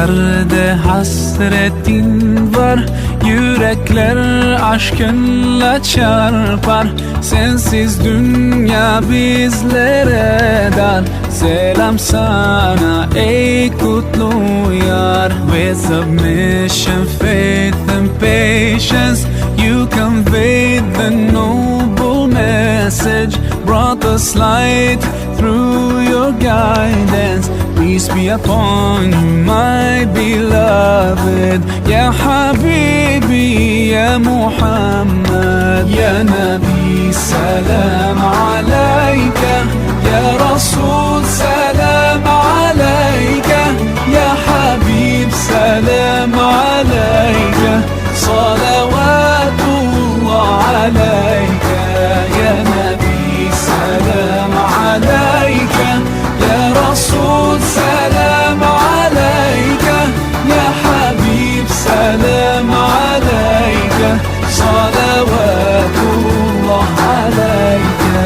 Nerede hasretin var, yürekler aşkınla çarpar. Sensiz dünya bizlere dar. Selam sana ey kutlu yar. With submission, faith and patience, you conveyed the noble message, brought us light through your guidance. Peace be upon you, my beloved. Ya Habibi, Ya Muhammad, Ya Nabi, salam alayka. Ya Rasul, salam alayka. Ya Habib, salam alayka. Salawatullah alayka. Ya Nabi, salam alayka. Ya Rasul, salam alayka. Ya Habib, salam alayka. Salawatullah alayka.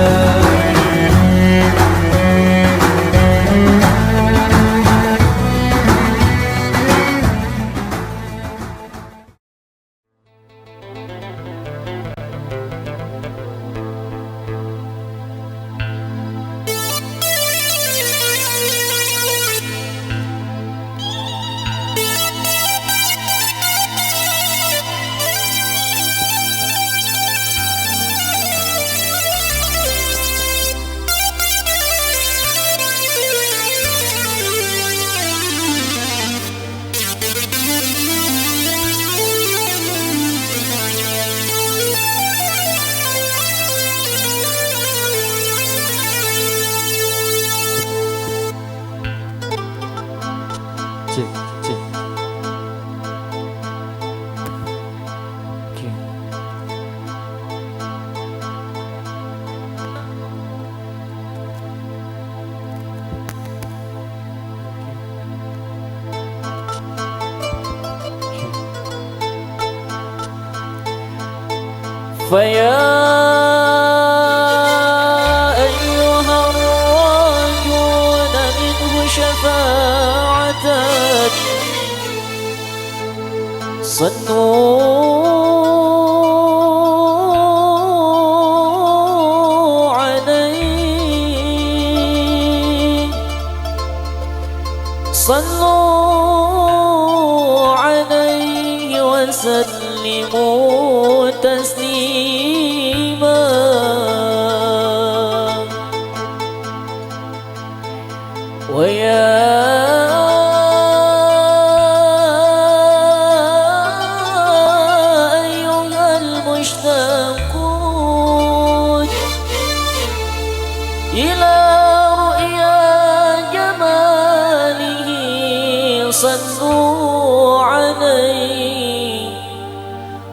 Cek, cek. Oke. Faya صلوا عليه وسلموا تسليما ويا إلى رؤيا جماله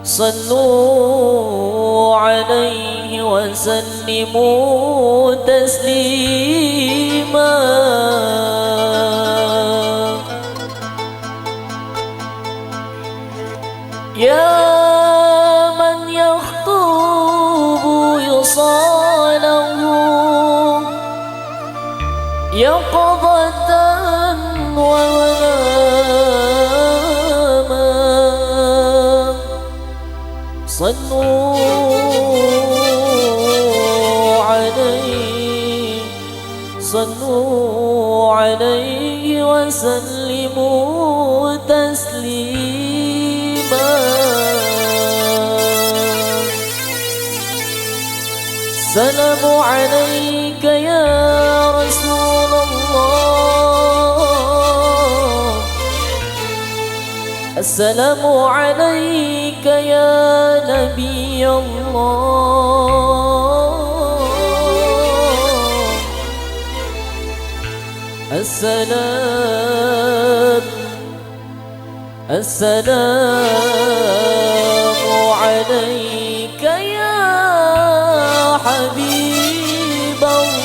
صلوا عليه وسلموا تسليما يا من يخطب يصاله يقظة ومناما صلوا عليه وسلموا تسليما السلام عليك يا رسول الله السلام عليك يا نبي الله السلام عليك يا حبيب الله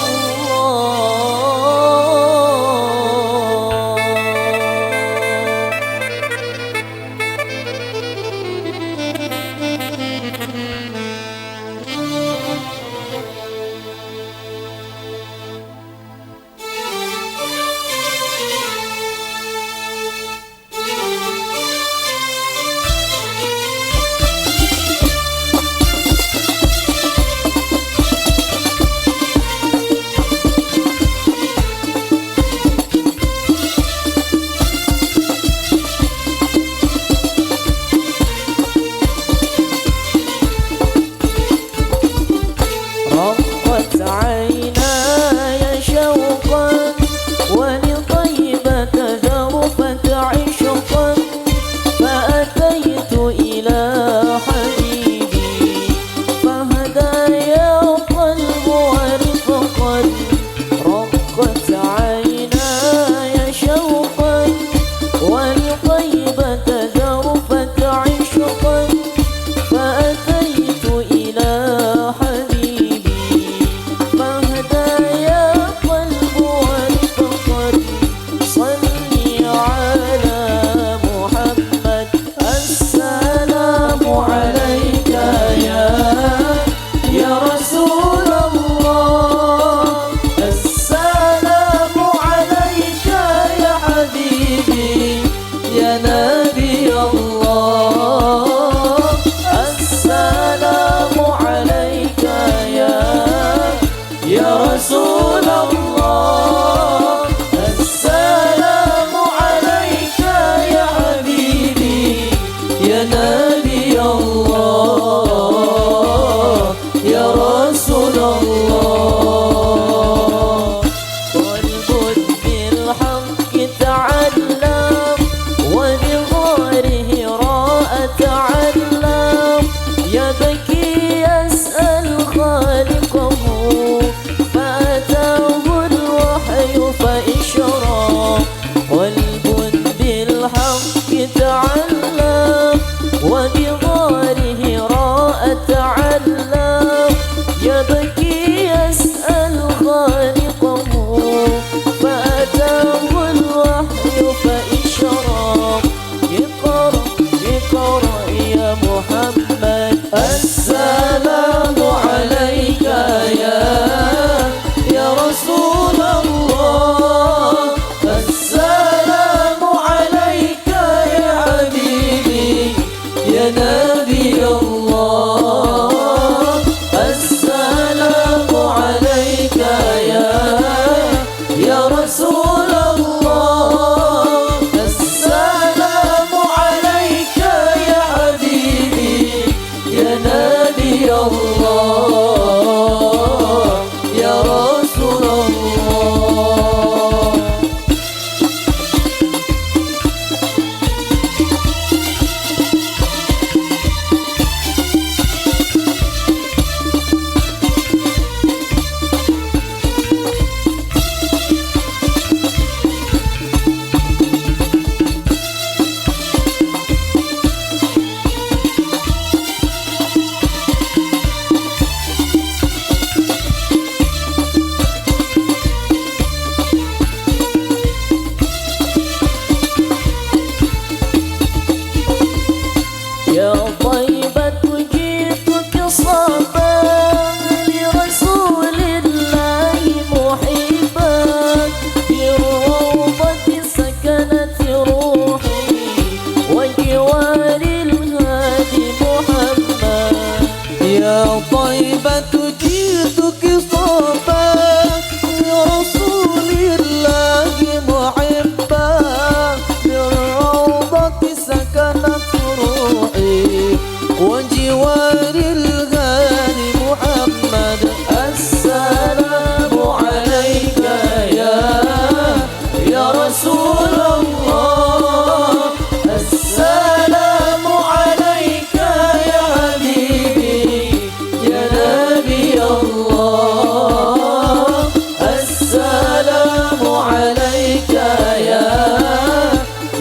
عليك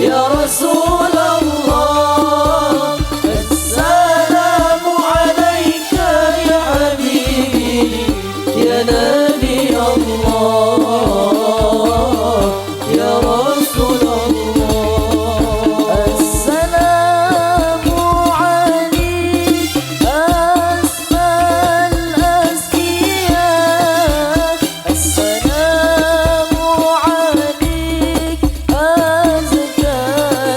يا رسول الله السلام عليك يا حبيبي يا نبي الله يا رسول الله السلام عليك أسمى الأزكياء السلام عليك أزكى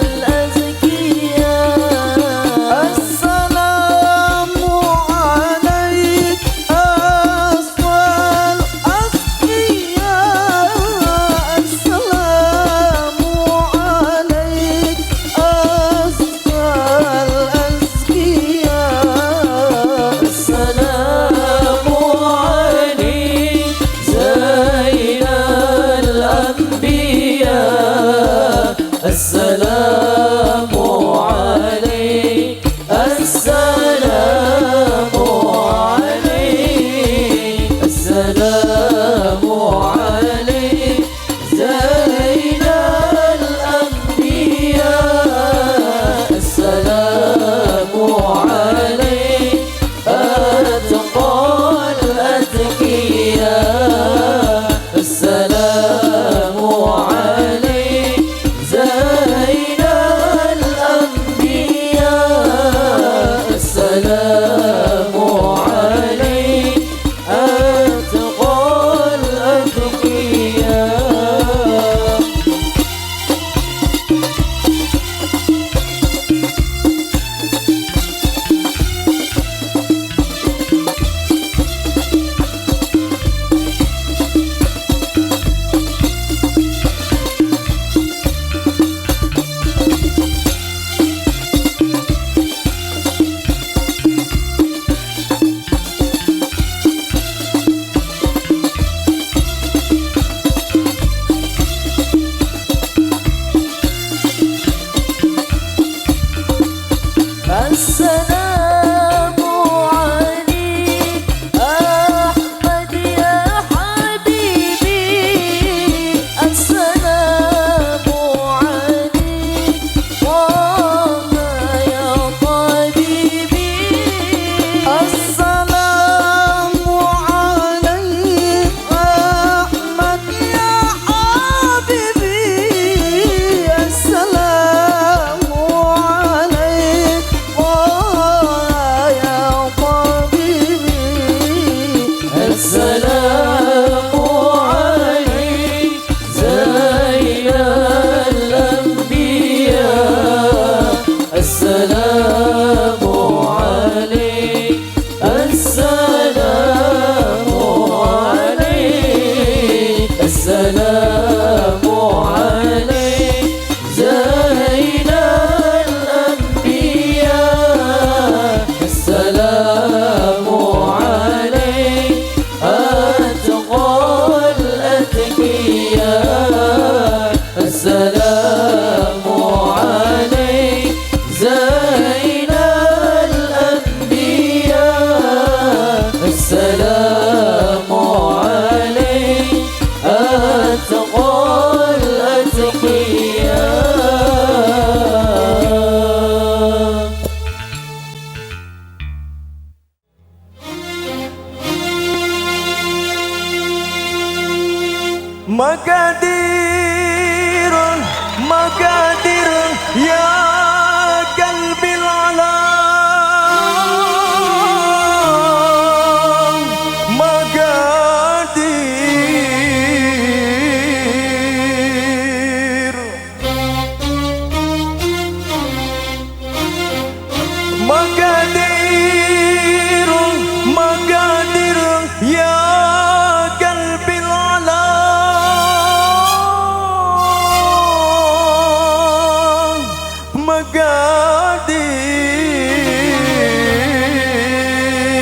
الأزكياء السلام عليك أسوى الأصفياء السلام عليك أزكى الأزكياء السلام عليك زين الأنبياء السلام عليك السلام عليك السلام عليك زين الأنبياء السلام عليك أتقى الأتقياء السلام عليك زين الأنبياء السلام عليك أتقى الأتقياء السلام عليك أحمد يا حبيبي السلام عليك طه يا طبيبي السلام عليك أحمد يا حبيبي السلام عليك يا طبيبي السلام عليك زين الأنبياء السلام عليك السلام عليك السلام عليك زين الأنبياء السلام عليك أتقى الأتقياء السلام عليك زين الأنبياء السلام عليك أتقى الأتقياء مقادير مقادير يا قلبي العلام مقادير مقادير مقادير يا قلبي العلام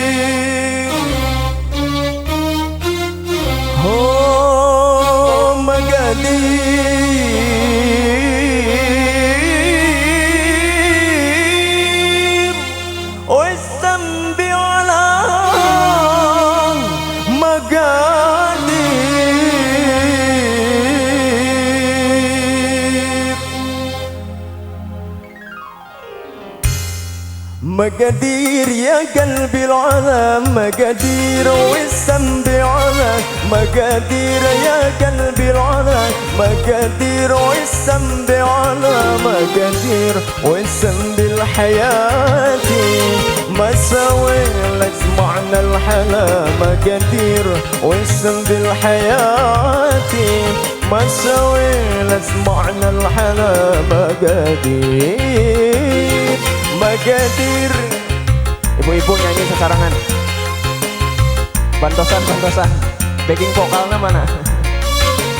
مقادير هو مقادير والذنب على مقادير مقادير يا قلبي العالم مقادير والذنب على مقادير يا قلبي العالم مقادير والذنب على مقادير والذنب لحياتي مساوي لك معنى الحلا مقادير والذنب لحياتي مساوي لك معنى الحلا مقادير Magadir. Ibu-ibu nyanyi sesarangan. Bantosan backing vokalnya mana?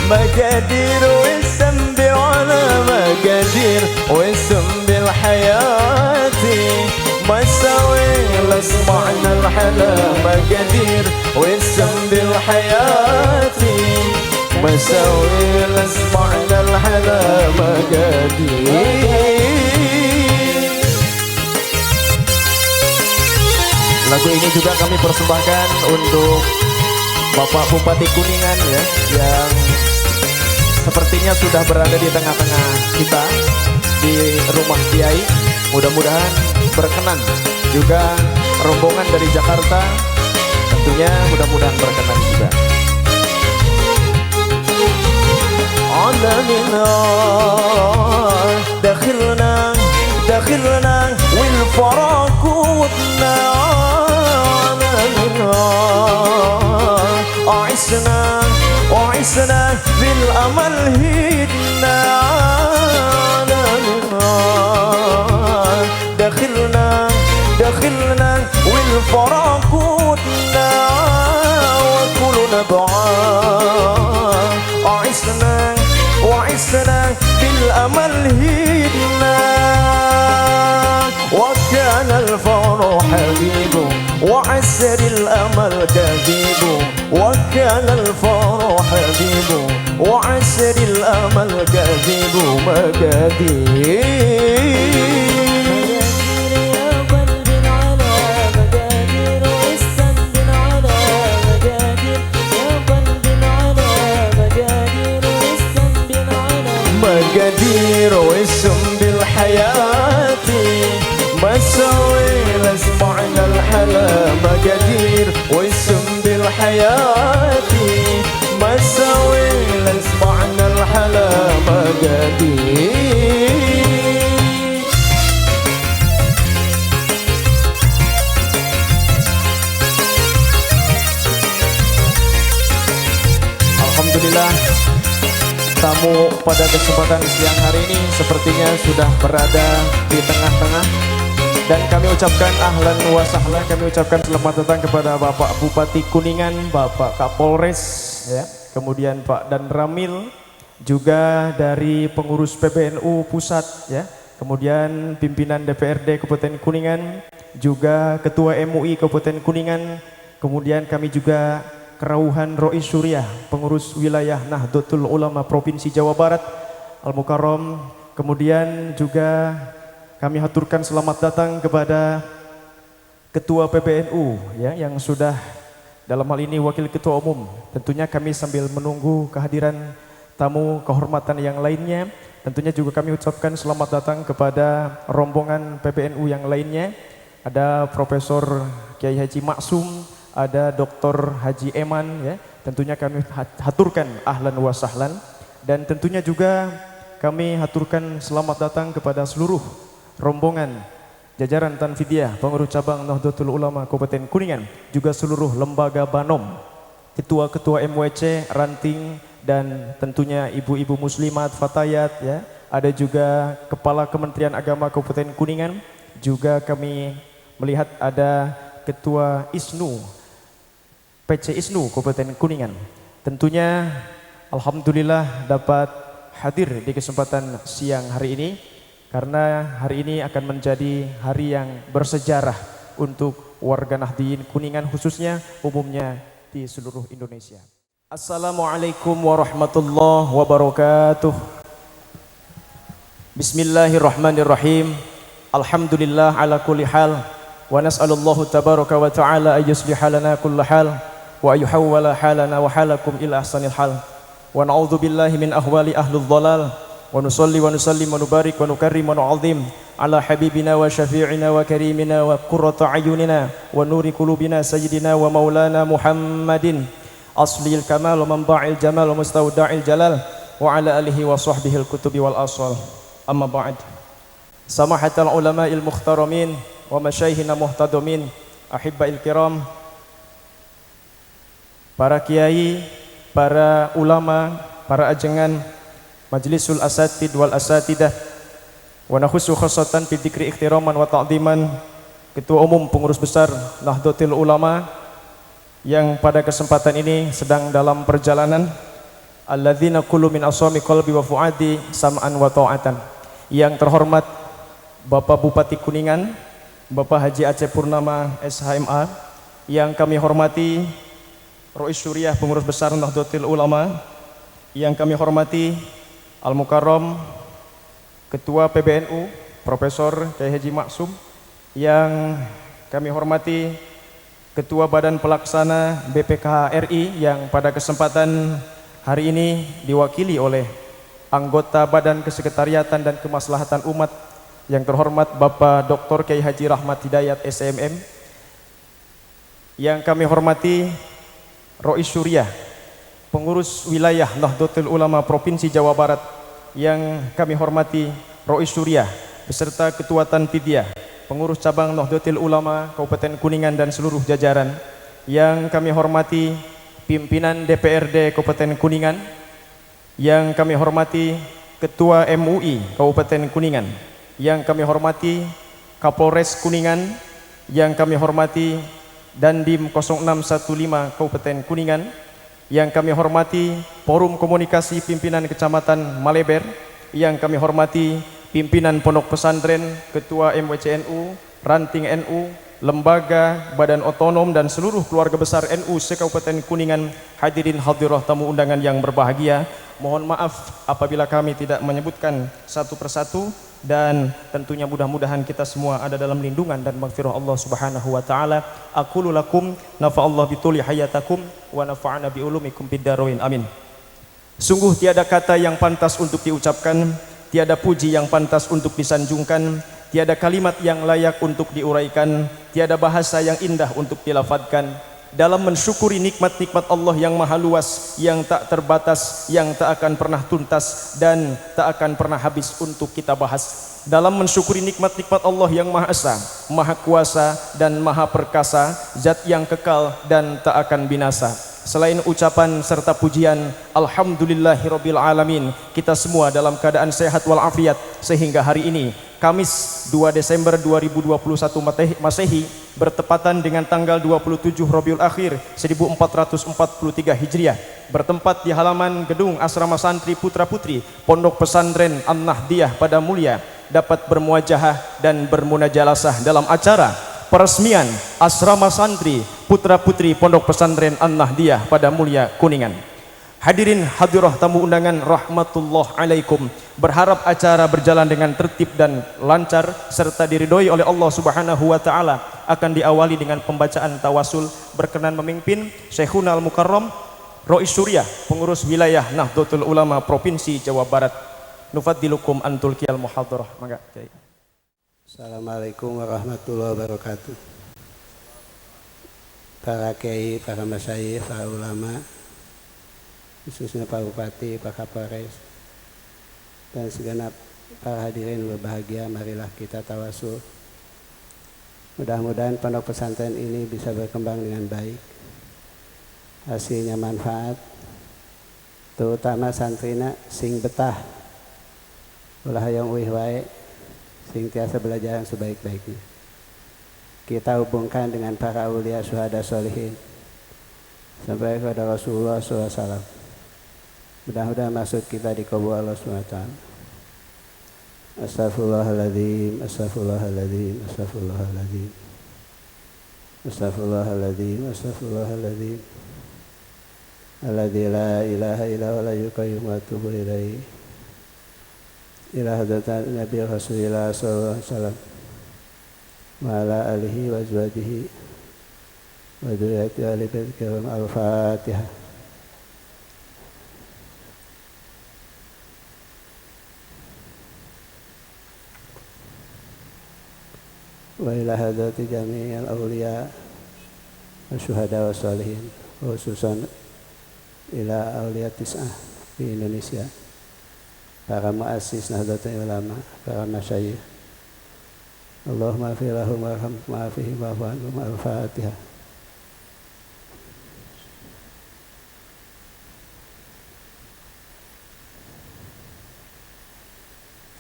Magadir wisam bi'ala Magadir wisam bil hayati Masawi lasma'na al-hala Magadir wisam bil hayati Masawi lasma'na al-hala Magadir. Lagu ini juga kami persembahkan untuk Bapak Bupati Kuningan ya, yang sepertinya sudah berada di tengah-tengah kita di rumah Kiai. Mudah-mudahan berkenan. Juga rombongan dari Jakarta tentunya mudah-mudahan berkenan juga. Dakhilna wal faraku وعسنا بالأمل هدنا دخلنا والفراق ودنا وكلنا بعاد وعسنا بالأمل هدنا وكان الفرح حبيبه وعسر الأمل كذيبه وكان الفرح حبيبه وعسر الأمل كذيبه مقادير مقادير واسم بالحياة مساوي لاسمعنا الحلا مقادير واسم بالحياة مساوي لاسمعنا الحلا مقادير. Alhamdulillah, tamu pada kesempatan siang hari ini sepertinya sudah berada di tengah-tengah dan kami ucapkan ahlan wa sahlan, kami ucapkan selamat datang kepada Bapak Bupati Kuningan, Bapak Kapolres ya, kemudian Pak Dan Ramil, juga dari pengurus PBNU pusat ya, kemudian pimpinan DPRD Kabupaten Kuningan, juga Ketua MUI Kabupaten Kuningan, kemudian kami juga Kerauhan Rois Suriah, pengurus wilayah Nahdlatul Ulama Provinsi Jawa Barat, Al-Mukarram. Kemudian juga kami haturkan selamat datang kepada Ketua PBNU ya, yang sudah dalam hal ini Wakil Ketua Umum. Tentunya kami sambil menunggu kehadiran tamu kehormatan yang lainnya, tentunya juga kami ucapkan selamat datang kepada rombongan PBNU yang lainnya. Ada Profesor Kiai Haji Maksum, ada Dr. Haji Eman ya, tentunya kami haturkan ahlan wa sahlan, dan tentunya juga kami haturkan selamat datang kepada seluruh rombongan jajaran Tanfidiyah pengurus cabang Nahdlatul Ulama Kabupaten Kuningan, juga seluruh lembaga Banom, ketua-ketua MWC, ranting, dan tentunya ibu-ibu muslimat, fatayat ya, ada juga Kepala Kementerian Agama Kabupaten Kuningan, juga kami melihat ada Ketua ISNU PC ISNU Kabupaten Kuningan. Tentunya alhamdulillah dapat hadir di kesempatan siang hari ini, karena hari ini akan menjadi hari yang bersejarah untuk warga Nahdliyin Kuningan, khususnya umumnya di seluruh Indonesia. Assalamualaikum warahmatullahi wabarakatuh. Bismillahirrahmanirrahim. Alhamdulillah ala kulli hal, wa nas'alullahu tabaraka wa ta'ala ay yusliha lana kulla hal wa yuhawwala halana wa halakum ila ahsanil hal, wa na'udzu billahi min ahwali ahlul dhalal, wa nusalli wa nusallim wa nubarik wa nukarrim wa nu'azim على حبيبنا وشفيعنا وكريمنا وقرة أعيننا ونور قلوبنا سيدنا ومولانا محمد أصل الكمال ومنبع الجمال ومستودع الجلال وعلى آله وصحبه الكتب والأصال. أما بعد، سماحة العلماء المخترمين ومشايخنا محترمين أحباء الكرام, para kiai, para ulama, para ajengan Majlisul Asatid wal Asatidah wa nakhusu khassatan fi dzikri ikhtiraman wa ta'dhiman Ketua Umum Pengurus Besar Nahdlatul Ulama yang pada kesempatan ini sedang dalam perjalanan, alladzina kullu min asami qalbi wa fuadi sam'an wa ta'atan. Yang terhormat Bapak Bupati Kuningan, Bapak Haji Aceh Purnama SHMA, yang kami hormati Rois Suriah Pengurus Besar Nahdlatul Ulama, yang kami hormati Al-Mukarram Ketua PBNU Profesor Kiai Haji Maksum, yang kami hormati Ketua Badan Pelaksana BPKH RI yang pada kesempatan hari ini diwakili oleh anggota Badan Kesekretariatan dan Kemaslahatan Umat yang terhormat Bapak Dr. Kiai Haji Rahmat Hidayat SMM, yang kami hormati Rois Suriah Pengurus Wilayah Nahdlatul Ulama Provinsi Jawa Barat, yang kami hormati Rois Suriah beserta Ketua Tanfidiyah Pengurus Cabang Nahdlatul Ulama Kabupaten Kuningan dan seluruh jajaran, yang kami hormati pimpinan DPRD Kabupaten Kuningan, yang kami hormati Ketua MUI Kabupaten Kuningan, yang kami hormati Kapolres Kuningan, yang kami hormati Dandim 0615 Kabupaten Kuningan, yang kami hormati Forum Komunikasi Pimpinan Kecamatan Maleber, yang kami hormati pimpinan Pondok Pesantren, Ketua MWCNU, Ranting NU, lembaga, badan otonom dan seluruh keluarga besar NU se-Kabupaten Kuningan, hadirin hadirah tamu undangan yang berbahagia. Mohon maaf apabila kami tidak menyebutkan satu persatu, dan tentunya mudah-mudahan kita semua ada dalam lindungan dan maghfirah Allah Subhanahu wa taala. Aqulu lakum nafa'allahu bituli hayatakum wa nafa'ana bi ulumikum fid dharain. Amin. Sungguh tiada kata yang pantas untuk diucapkan, tiada puji yang pantas untuk disanjungkan, tiada kalimat yang layak untuk diuraikan, tiada bahasa yang indah untuk dilafadzkan dalam mensyukuri nikmat-nikmat Allah yang maha luas, yang tak terbatas, yang tak akan pernah tuntas dan tak akan pernah habis untuk kita bahas. Dalam mensyukuri nikmat-nikmat Allah yang maha esa, maha kuasa dan maha perkasa, zat yang kekal dan tak akan binasa. Selain ucapan serta pujian alhamdulillahirabbil alamin, kita semua dalam keadaan sehat walafiat sehingga hari ini Kamis 2 Desember 2021 Masehi bertepatan dengan tanggal 27 Rabiul Akhir 1443 Hijriah, bertempat di halaman gedung Asrama Santri Putra Putri Pondok Pesantren An-Nahdiyah pada Mulia, dapat bermuajahah dan bermunajalasah dalam acara peresmian Asrama Santri Putra Putri Pondok Pesantren An-Nahdiyah pada Mulia Kuningan. Hadirin hadirah tamu undangan rahmatullah alaikum, berharap acara berjalan dengan tertib dan lancar serta diridhoi oleh Allah Subhanahu wa taala. Akan diawali dengan pembacaan tawasul. Berkenan memimpin Syekhuna Al-Mukarram Rois Suriah Pengurus Wilayah Nahdlatul Ulama Provinsi Jawa Barat. Nufaddilukum antul qiyal muhadarah. Mangga Kiai. Assalamualaikum warahmatullahi wabarakatuh. Para kiai, para masyayikh, para ulama, khususnya Pak Bupati, Pak Kapolres, dan segenap para hadirin berbahagia, marilah kita tawasul. Mudah-mudahan pondok pesantren ini bisa berkembang dengan baik, hasilnya manfaat, terutama santrina sing betah, ulah yang uih wae, sing tiasa belajar yang sebaik-baiknya. Kita hubungkan dengan para aulia syuhada sholihin sampai kepada Rasulullah SAW. Mudah-mudahan maksud kita dikabul Allah SWT. Astaghfirullahaladzim, astaghfirullahaladzim, astaghfirullahaladzim, astaghfirullahaladzim, astaghfirullahaladzim. Alladzi la ilaha illa huwa al-hayyul qayyum wa atubu ilaihi. Ila hadratin Nabi Rasulullah sallallahu alaihi wasallam wa ala alihi wa azwajihi wa dzurriyyatihi ahli bait kiram. Al-Fatihah. وإلى حضرة جميع الأولياء والشهداء والصالحين khususan ila awliya tis'ah di Indonesia, para muassis Nahdlatul Ulama, para masyayikh. Allahumma fi lahum warham ma'afihim wa'fu anhum. Al-Fatihah.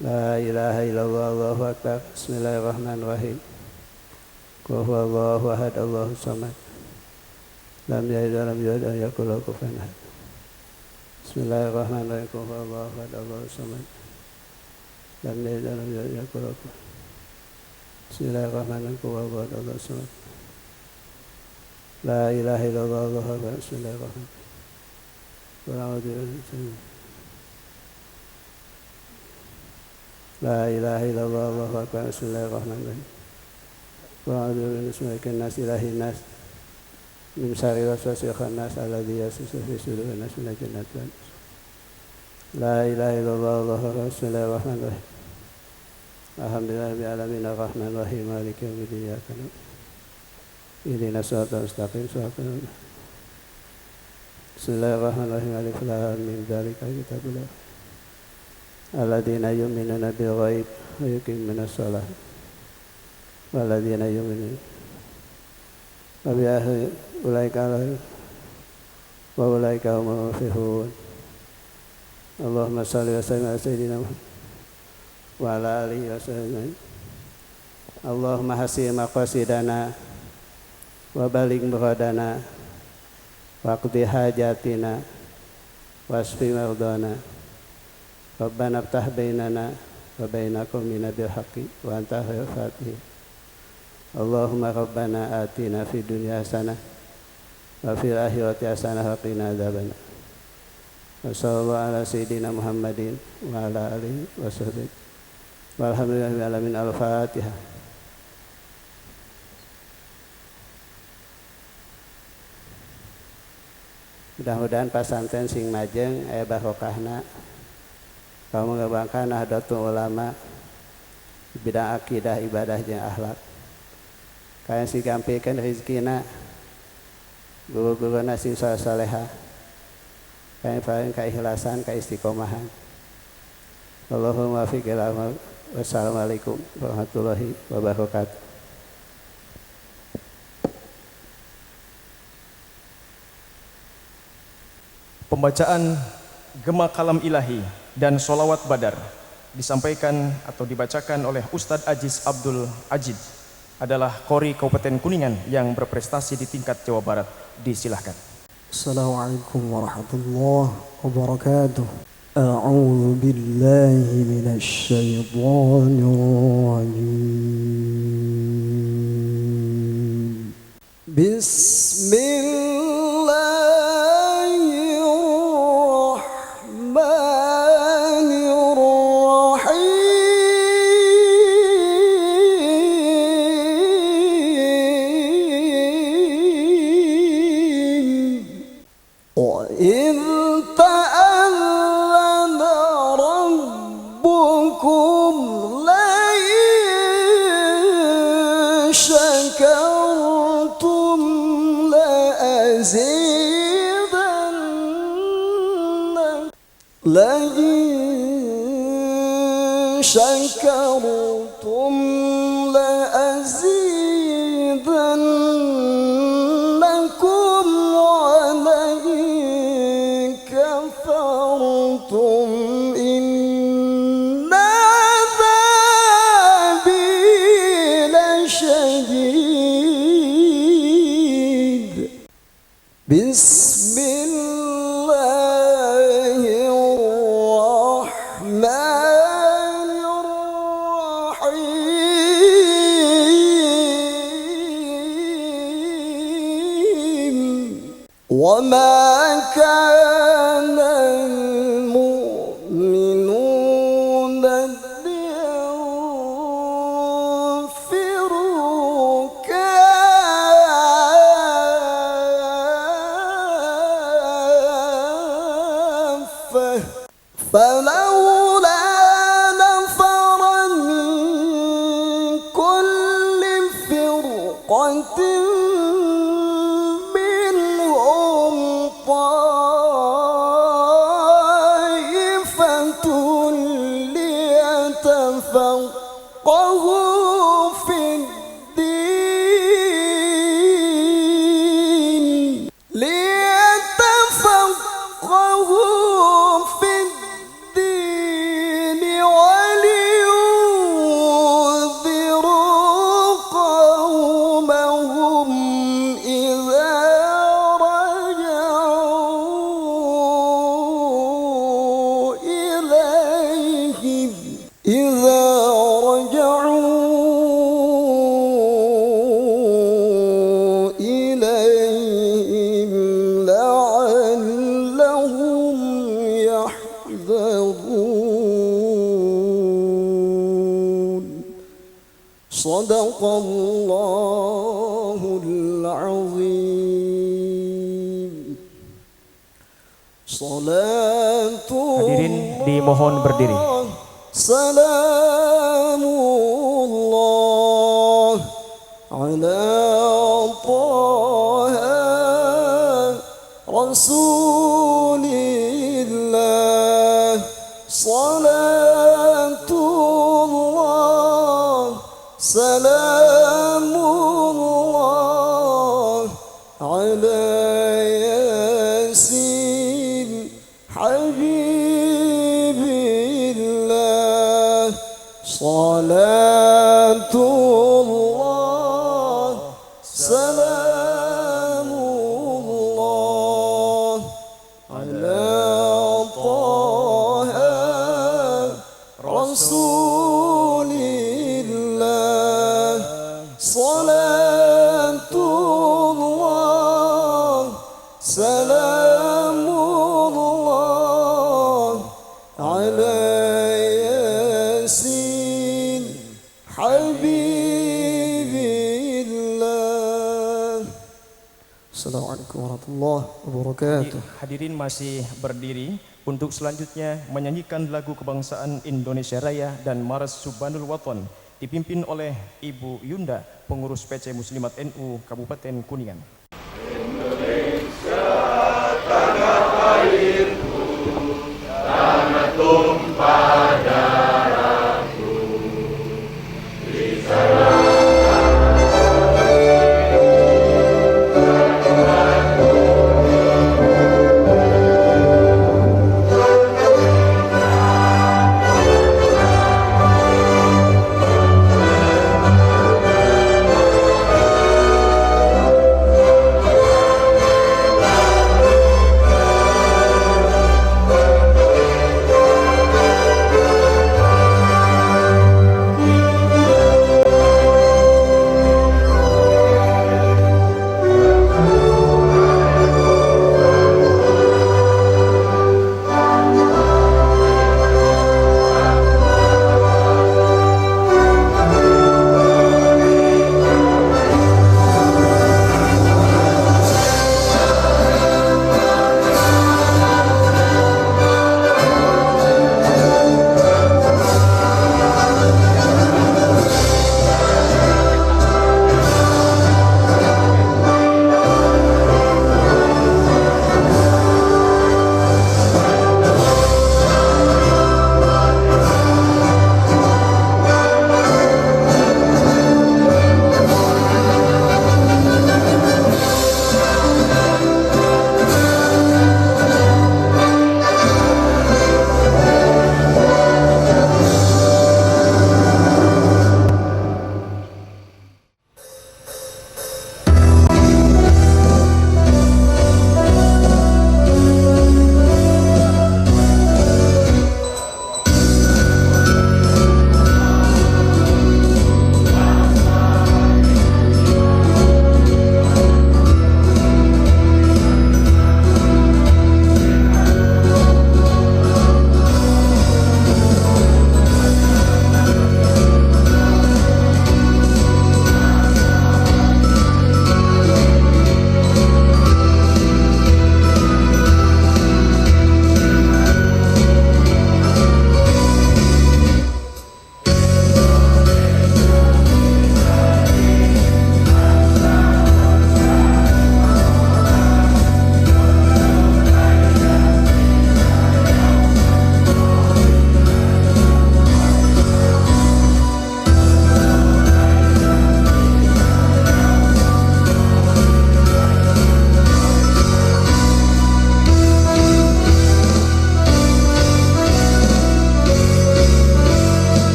La ilaha illallah, Allahu akbar. Bismillahirrahmanirrahim. Qul huwallahu ahad, Allahus samad. Lam yalid wa lam yulad wa lam yakul lahu kufuwan ahad. Bismillahirrahmanirrahim. Qul huwallahu ahad, Allahus samad. Lam yalid wa lam yulad wa lam yakul lahu kufuwan ahad. Bismillahirrahmanirrahim. Qul huwallahu ahad, Allahus samad. La ilaha illallah, Allahu akbar. Bismillahirrahmanirrahim. Qul a'udzu billahi. La ilaha illallah, Allahu akbar. Bismillahirrahmanirrahim. Qul a'udzu billahi nas ilahin nas min syarri waswasil khannas alladzi yaswisu fi sudurin nas minal jinnati wan nas. La ilaha illallah, Allahu akbar. Bismillahirrahmanirrahim. Alhamdulillahirabbil alamin arrahmanir rahim maliki yaumiddin iyyaka na'budu ihdinas siratal mustaqim siratal ladzina. Bismillahirrahmanirrahim. Alif lam mim dzalika kitabul la alladzina yu'minuna bil ghaib wa yuqimuna shalah walladzina yu'minuna wa bi ahli ulaika wa ulaika humul muflihun. Allahumma shalli wa sallim ala sayyidina Muhammad wa ala alihi wa sahbihi. Allahumma hasin maqasidana wa baligh muradana wa qdi hajatina wasfi mardana. Rabbana ftah bainana wa baina qaumina bil haqqi wa anta khairul fatihin. Allahumma rabbana atina fid dunya hasanah wa fil akhirati hasanah wa qina adzabannar. Wa sallallahu ala sayyidina Muhammadin wa ala alihi wa sahbihi. Walhamdulillahil alamin. Al-Fatihah. Mudah-mudahan pasantren sing majeng aya barokahna. Kamu mengembangkan Nahdlatul Ulama di bidang akidah, ibadah, jeung akhlak. Kayak si gampikeun rezekina, guru-guruna sing saleh-salehah. Kayak paling keikhlasan, keistiqomahan. Allahumma fiqil amal. Wassalamualaikum warahmatullahi wabarakatuh. Pembacaan Gema Kalam Ilahi dan Sholawat Badar disampaikan atau dibacakan oleh Ustadz Aziz Abdul Ajid adalah Qori Kabupaten Kuningan yang berprestasi di tingkat Jawa Barat. Disilahkan. Assalamualaikum warahmatullahi wabarakatuh. A'udzu billahi minasy syaithanir rajim. وإذ تأذن ربكم لئن شكرتم لأزيدنكم لئن شكرتم لأزيدنكم ولئن كفرتم إن عذابي لشديد. بسم الله الرحمن الرحيم. وما كان المؤمنون لينفروا كافة فلولا نفر من كل ليتفقهوا في الدين ولينذروا قومهم إذا رجعوا إليهم لعلهم يحذرون صدق الله العظيم صلاة Hadirin dimohon berdiri. سلام الله على طه رسول الله صلاة الله سلام الله على ياسين حبيب الله صلاة الله سلام الله على طه رسول الله صلاة الله سلام الله على ياسين حبيب الله. Assalamualaikum warahmatullahi wabarakatuh. Hadirin masih berdiri untuk selanjutnya menyanyikan lagu kebangsaan Indonesia Raya dan Maras Subhanul Waton dipimpin oleh Ibu Yunda, pengurus PC Muslimat NU Kabupaten Kuningan.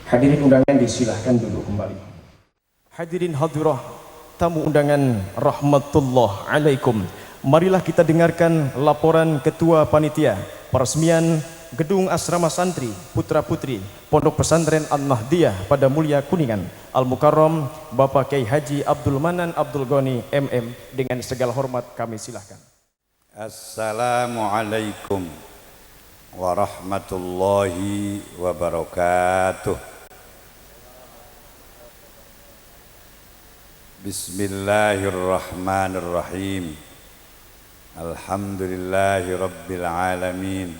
Hadirin undangan disilahkan duduk kembali. Hadirin hadirah, tamu undangan rahmatullah alaikum. Marilah kita dengarkan laporan Ketua Panitia peresmian Gedung Asrama Santri Putra Putri Pondok Pesantren An-Nahdiyah pada Mulia Kuningan Al-Mukarram Bapak Kiai Haji Abdul Manan Abdul Ghani MM. Dengan segala hormat kami silahkan. Assalamualaikum warahmatullahi wabarakatuh. Bismillahirrahmanirrahim. Alhamdulillahi rabbil alamin.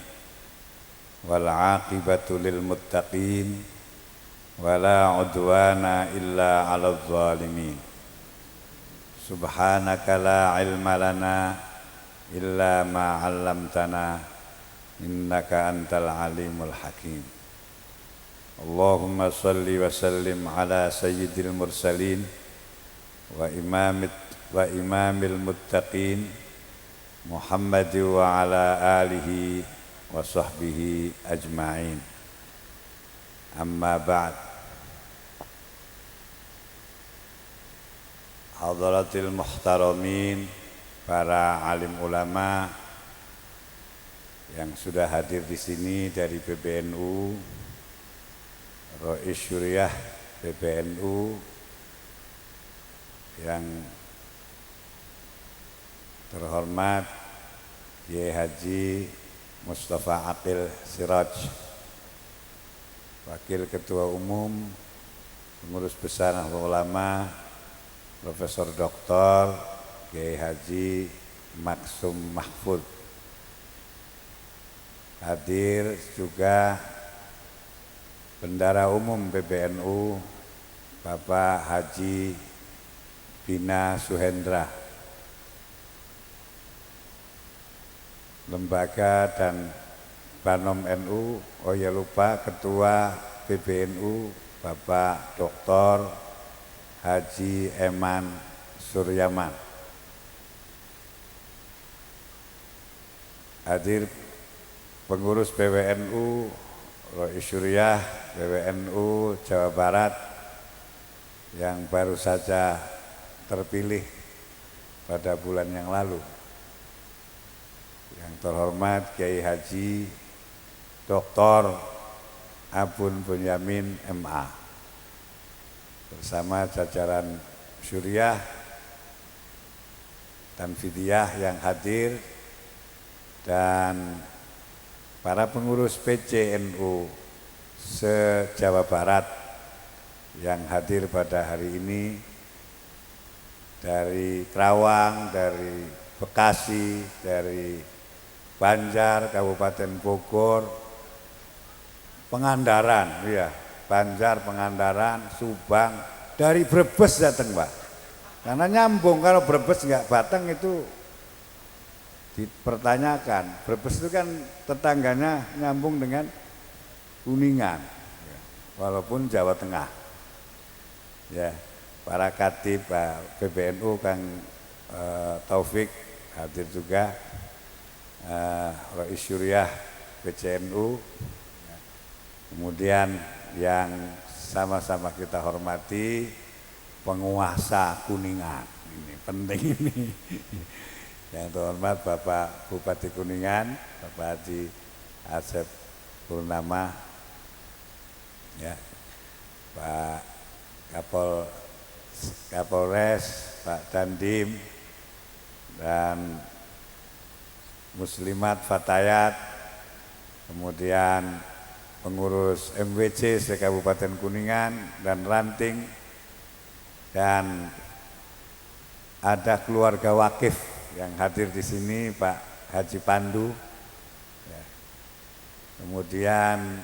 Wal aqibatu lil muttaqin. Wala udwana illa 'alal zalimin. Subhanaka la ilma lana illa ma 'allamtana innaka antal alimul hakim. Allahumma salli wa sallim ala sayyidil mursalin wa imamil muttaqin Muhammad wa ala alihi wa sahbihi ajma'in. Amma ba'd. Hadratil muhtaramin, para alim ulama yang sudah hadir di sini dari PBNU, Rais Syuriah PBNU, yang terhormat Kiai Haji Mustafa Aqil Siraj, Wakil Ketua Umum Pengurus Besar Nahdlatul Ulama Profesor Dr. Kiai Haji Maksum Mahfud. Hadir juga Bendara Umum PBNU Bapak Haji Bina Suhendra, lembaga dan Banom NU, oh ya lupa Ketua PBNU Bapak Dr. Haji Eman Suryaman. Hadir pengurus PWNU, Rais Syuriah PWNU Jawa Barat yang baru saja terpilih pada bulan yang lalu. Yang terhormat Kiai Haji Dr. Abun Bunyamin MA bersama jajaran Syuriah dan Fidiyah yang hadir dan para pengurus PCNU se-Jawa Barat yang hadir pada hari ini dari Kerawang, dari Bekasi, dari Banjar, Kabupaten Bogor, Pangandaran, ya, Banjar, Pangandaran, Subang, dari Brebes datang, Pak. Karena nyambung, kalau Brebes nggak Batang itu dipertanyakan. Brebes itu kan tetangganya nyambung dengan Kuningan, ya, walaupun Jawa Tengah. Ya, para katib PBNU Kang Taufik hadir juga, Rais Syuriah PCNU, kemudian yang sama-sama kita hormati penguasa Kuningan, ini penting ini. Yang terhormat Bapak Bupati Kuningan, Bapak Haji Asep Purnama, ya, Pak Kapolres, Pak Dandim, dan Muslimat Fatayat, kemudian pengurus MWC se-Kabupaten Kuningan dan Ranting, dan ada keluarga wakif yang hadir di sini, Pak Haji Pandu, ya. Kemudian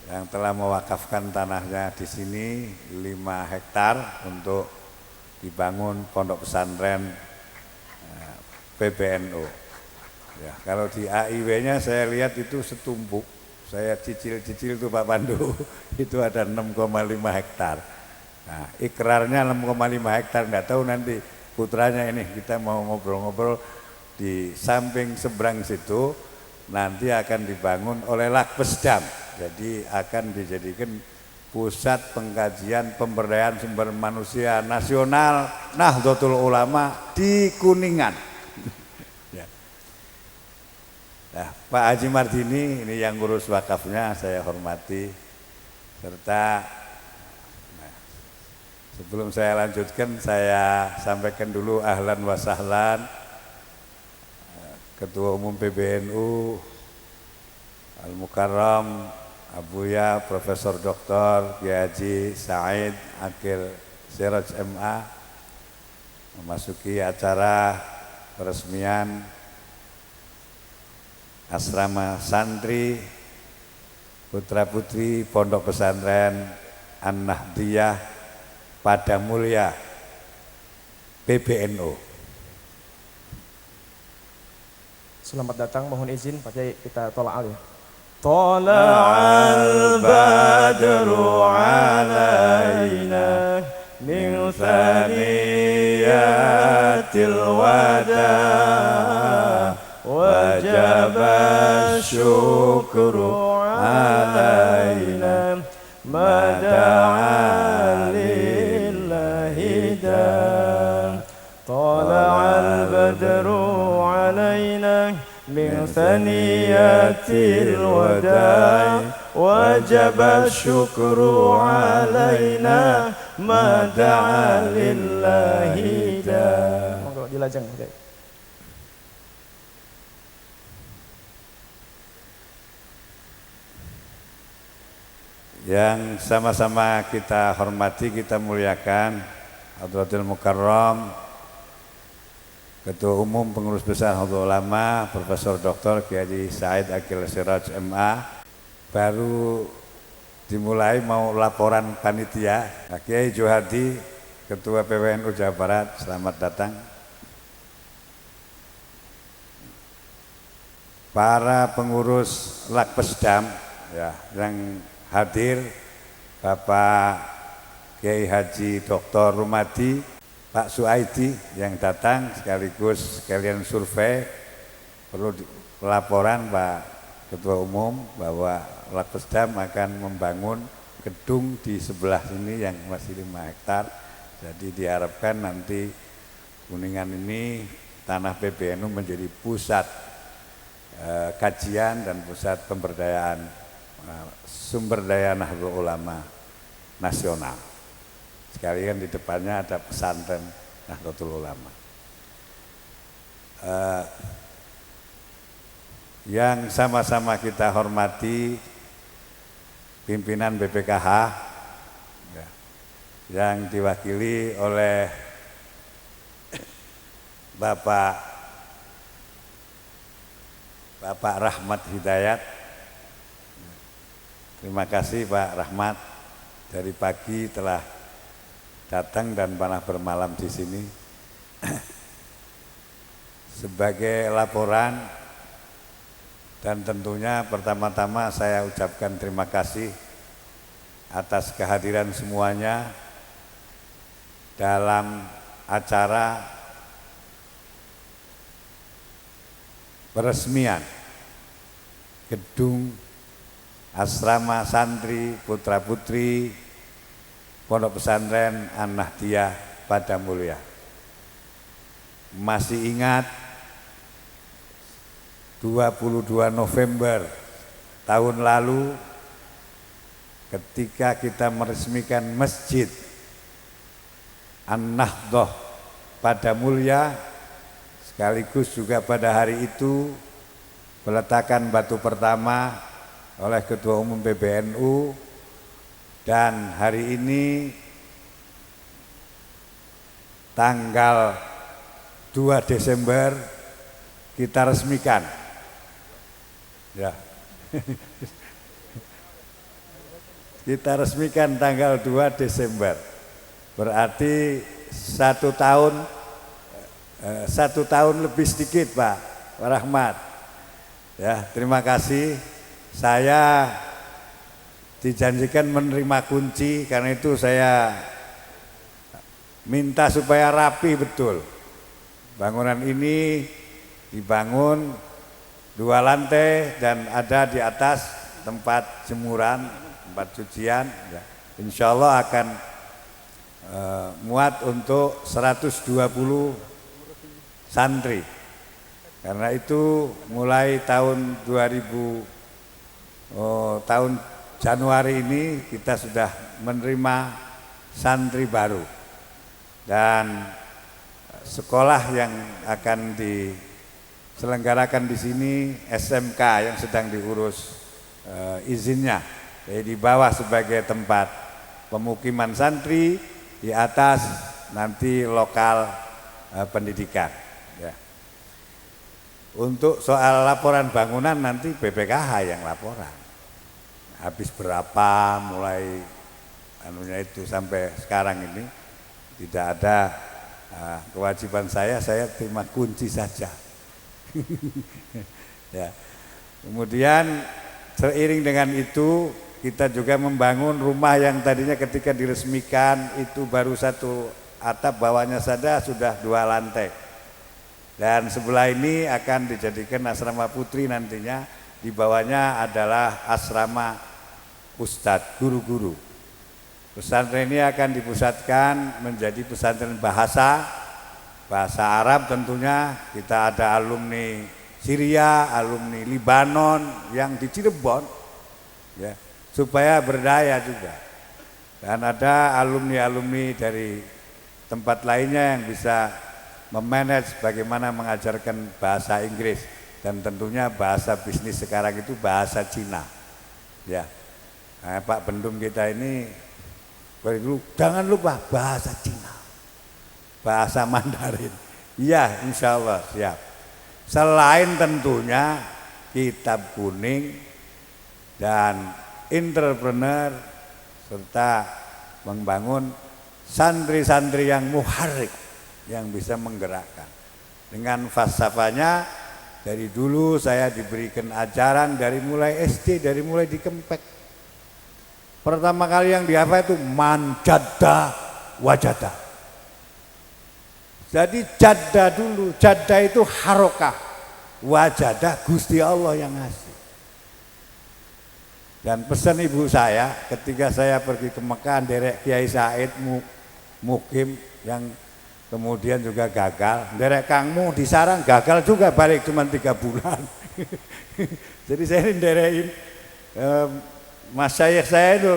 yang telah mewakafkan tanahnya di sini 5 hektar untuk dibangun pondok pesantren PBNU. Ya, kalau di AIW-nya saya lihat itu setumpuk, saya cicil-cicil tuh Pak Pandu, itu ada 6,5 hektar. Nah, ikrarnya 6,5 hektar, nggak tahu nanti putranya ini, kita mau ngobrol-ngobrol di samping seberang situ, nanti akan dibangun oleh Lakbesdam. Jadi akan dijadikan pusat pengkajian pemberdayaan sumber manusia nasional Nahdlatul Ulama di Kuningan. Ya. Nah, Pak Haji Mardini ini yang ngurus wakafnya saya hormati, serta sebelum saya lanjutkan, saya sampaikan dulu ahlan wa sahlan Ketua Umum PBNU Al-Mukarram Abuya Profesor Dr. Kiai Haji Said Akil Siraj MA memasuki acara peresmian asrama santri putra putri Pondok Pesantren An-Nahdiyah Padamulya PBNU. Selamat datang, mohon izin Pak Kiai kita tolak ya. Tala'al badru alaina min thaniyatil wada wajaba syukru alaina mada'a lillahi da tala'al badru alaina min thaniyatil wada wajaba syukru alaina mada'a lillahi da. Monggo dilajeng Pak. Yang sama-sama kita hormati, kita muliakan Hadratul Mukarram Ketua Umum Pengurus Besar Nahdlatul Ulama Profesor Dr. Kiai Haji Said Akil Siraj MA. Baru dimulai mau laporan panitia. Kiai Johadi Ketua PWNU Jawa Barat, selamat datang. Para pengurus Lakpesdam ya, yang hadir, Bapak Kiai Haji Dr. Rumadi, Pak Suaidi yang datang sekaligus sekalian survei. Perlu laporan Pak Ketua Umum bahwa Lakpesdam akan membangun gedung di sebelah sini yang masih 5 hektar. Jadi diharapkan nanti Kuningan ini tanah PBNU menjadi pusat kajian dan pusat pemberdayaan sumber daya Nahdlatul Ulama nasional. Sekalian di depannya ada pesantren Nahdlatul Ulama. Yang sama-sama kita hormati pimpinan BPKH ya, yang diwakili oleh Bapak Rahmat Hidayat. Terima kasih Pak Rahmat, dari pagi telah datang dan pernah bermalam di sini. Sebagai laporan dan tentunya pertama-tama saya ucapkan terima kasih atas kehadiran semuanya dalam acara peresmian gedung asrama santri putra putri Pondok Pesantren An-Nahdiyah Padamulya. Masih ingat 22 November tahun lalu ketika kita meresmikan Masjid An-Nahdhah Padamulya, sekaligus juga pada hari itu peletakan batu pertama oleh Ketua Umum PBNU, dan hari ini tanggal 2 Desember kita resmikan. Ya. Kita resmikan tanggal 2 Desember. Berarti 1 tahun lebih sedikit Pak Rahmat. Ya, terima kasih. Saya dijanjikan menerima kunci, karena itu saya minta supaya rapi betul. Bangunan ini dibangun 2 lantai dan ada di atas tempat jemuran, tempat cucian, ya. Insya Allah akan muat untuk 120 santri. Karena itu mulai tahun 2000 tahun Januari ini kita sudah menerima santri baru, dan sekolah yang akan diselenggarakan di sini SMK yang sedang diurus izinnya, jadi di bawah sebagai tempat pemukiman santri, di atas nanti lokal pendidikan. Ya. Untuk soal laporan bangunan nanti BPKH yang laporan. Habis berapa mulai anunya itu sampai sekarang ini tidak ada kewajiban saya terima kunci saja. Ya. Kemudian seiring dengan itu kita juga membangun rumah yang tadinya ketika diresmikan itu baru satu atap, bawahnya saja sudah 2 lantai. Dan sebelah ini akan dijadikan asrama putri nantinya, di bawahnya adalah asrama ustadz, guru-guru. Pesantren ini akan dipusatkan menjadi pesantren bahasa Arab tentunya. Kita ada alumni Syria, alumni Libanon yang di Cirebon, ya, supaya berdaya juga. Dan ada alumni-alumni dari tempat lainnya yang bisa memanage bagaimana mengajarkan bahasa Inggris, dan tentunya bahasa bisnis sekarang itu bahasa Cina. Ya, nah, Pak Bendum kita ini jangan lupa bahasa Cina, bahasa Mandarin. Iya, insya Allah siap. Selain tentunya kitab kuning dan entrepreneur, serta membangun santri-santri yang muharrik, yang bisa menggerakkan. Dengan falsafahnya, dari dulu saya diberikan ajaran dari mulai SD, dari mulai di Kempek. Pertama kali yang dihafal itu man jadda wajada. Jadi jadda dulu, jadda itu harokah, wajada Gusti Allah yang ngasih. Dan pesan ibu saya ketika saya pergi ke Mekah, derek Kiai Said Mukim yang kemudian juga gagal, derek Kangmu di sarang gagal juga, balik cuma 3 bulan. Jadi saya ini derekin Mas Syekh saya itu,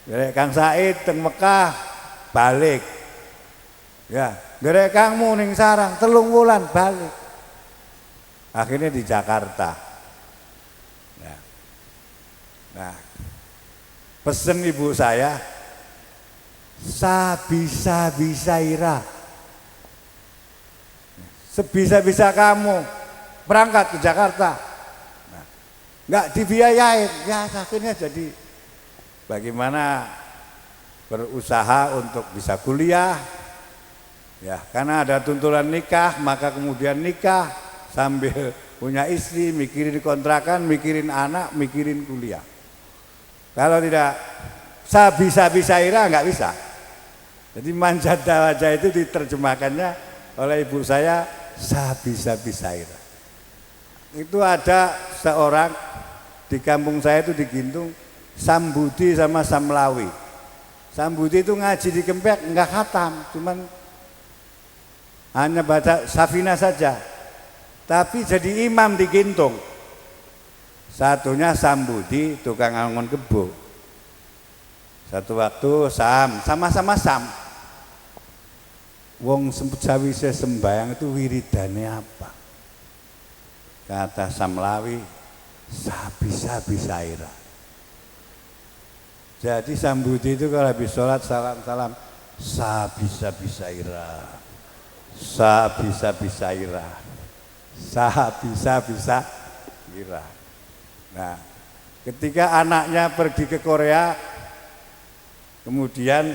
derek Kang Said teng Mekah balik, ya derek Kangmu ning sarang 3 bulan balik, akhirnya di Jakarta. Ya. Nah, pesen ibu saya, sabisa-bisaira, sebisa-bisa kamu berangkat ke Jakarta. Nah, nggak dibiayain, ya akhirnya jadi bagaimana berusaha untuk bisa kuliah, ya karena ada tuntunan nikah, maka kemudian nikah sambil punya istri, mikirin kontrakan, mikirin anak, mikirin kuliah. Kalau tidak sabisa-bisaira nggak bisa. Jadi manjada wajah itu diterjemahkannya oleh ibu saya sabisa-bisaira. Itu ada seorang di kampung saya itu di Gintung, Sambudi sama Samlawi. Sambudi itu ngaji di Kempek nggak khatam, cuman hanya baca Safina saja. Tapi jadi imam di Gintung. Satunya Sambudi, tukang angon kebo. Satu waktu sama-sama Sam. Wong sawise sembayang itu wiridane apa? Kata Samlawi, sabisa-bisaira. Jadi Sambudi itu kalau habis sholat salam-salam, sabisa-bisaira, sabisa-bisaira, sabisa-bisaira. Nah, ketika anaknya pergi ke Korea, kemudian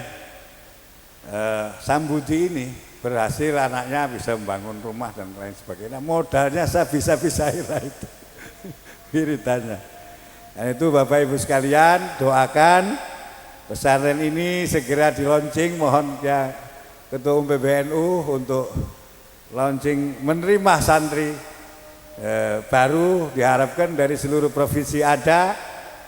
Sambudi ini berhasil, anaknya bisa membangun rumah dan lain sebagainya. Modalnya sabisa-bisaira itu wiridannya. Dan itu Bapak Ibu sekalian, doakan pesantren ini segera di launching. Mohon ya Ketua Umum PBNU untuk launching menerima santri baru diharapkan dari seluruh provinsi ada,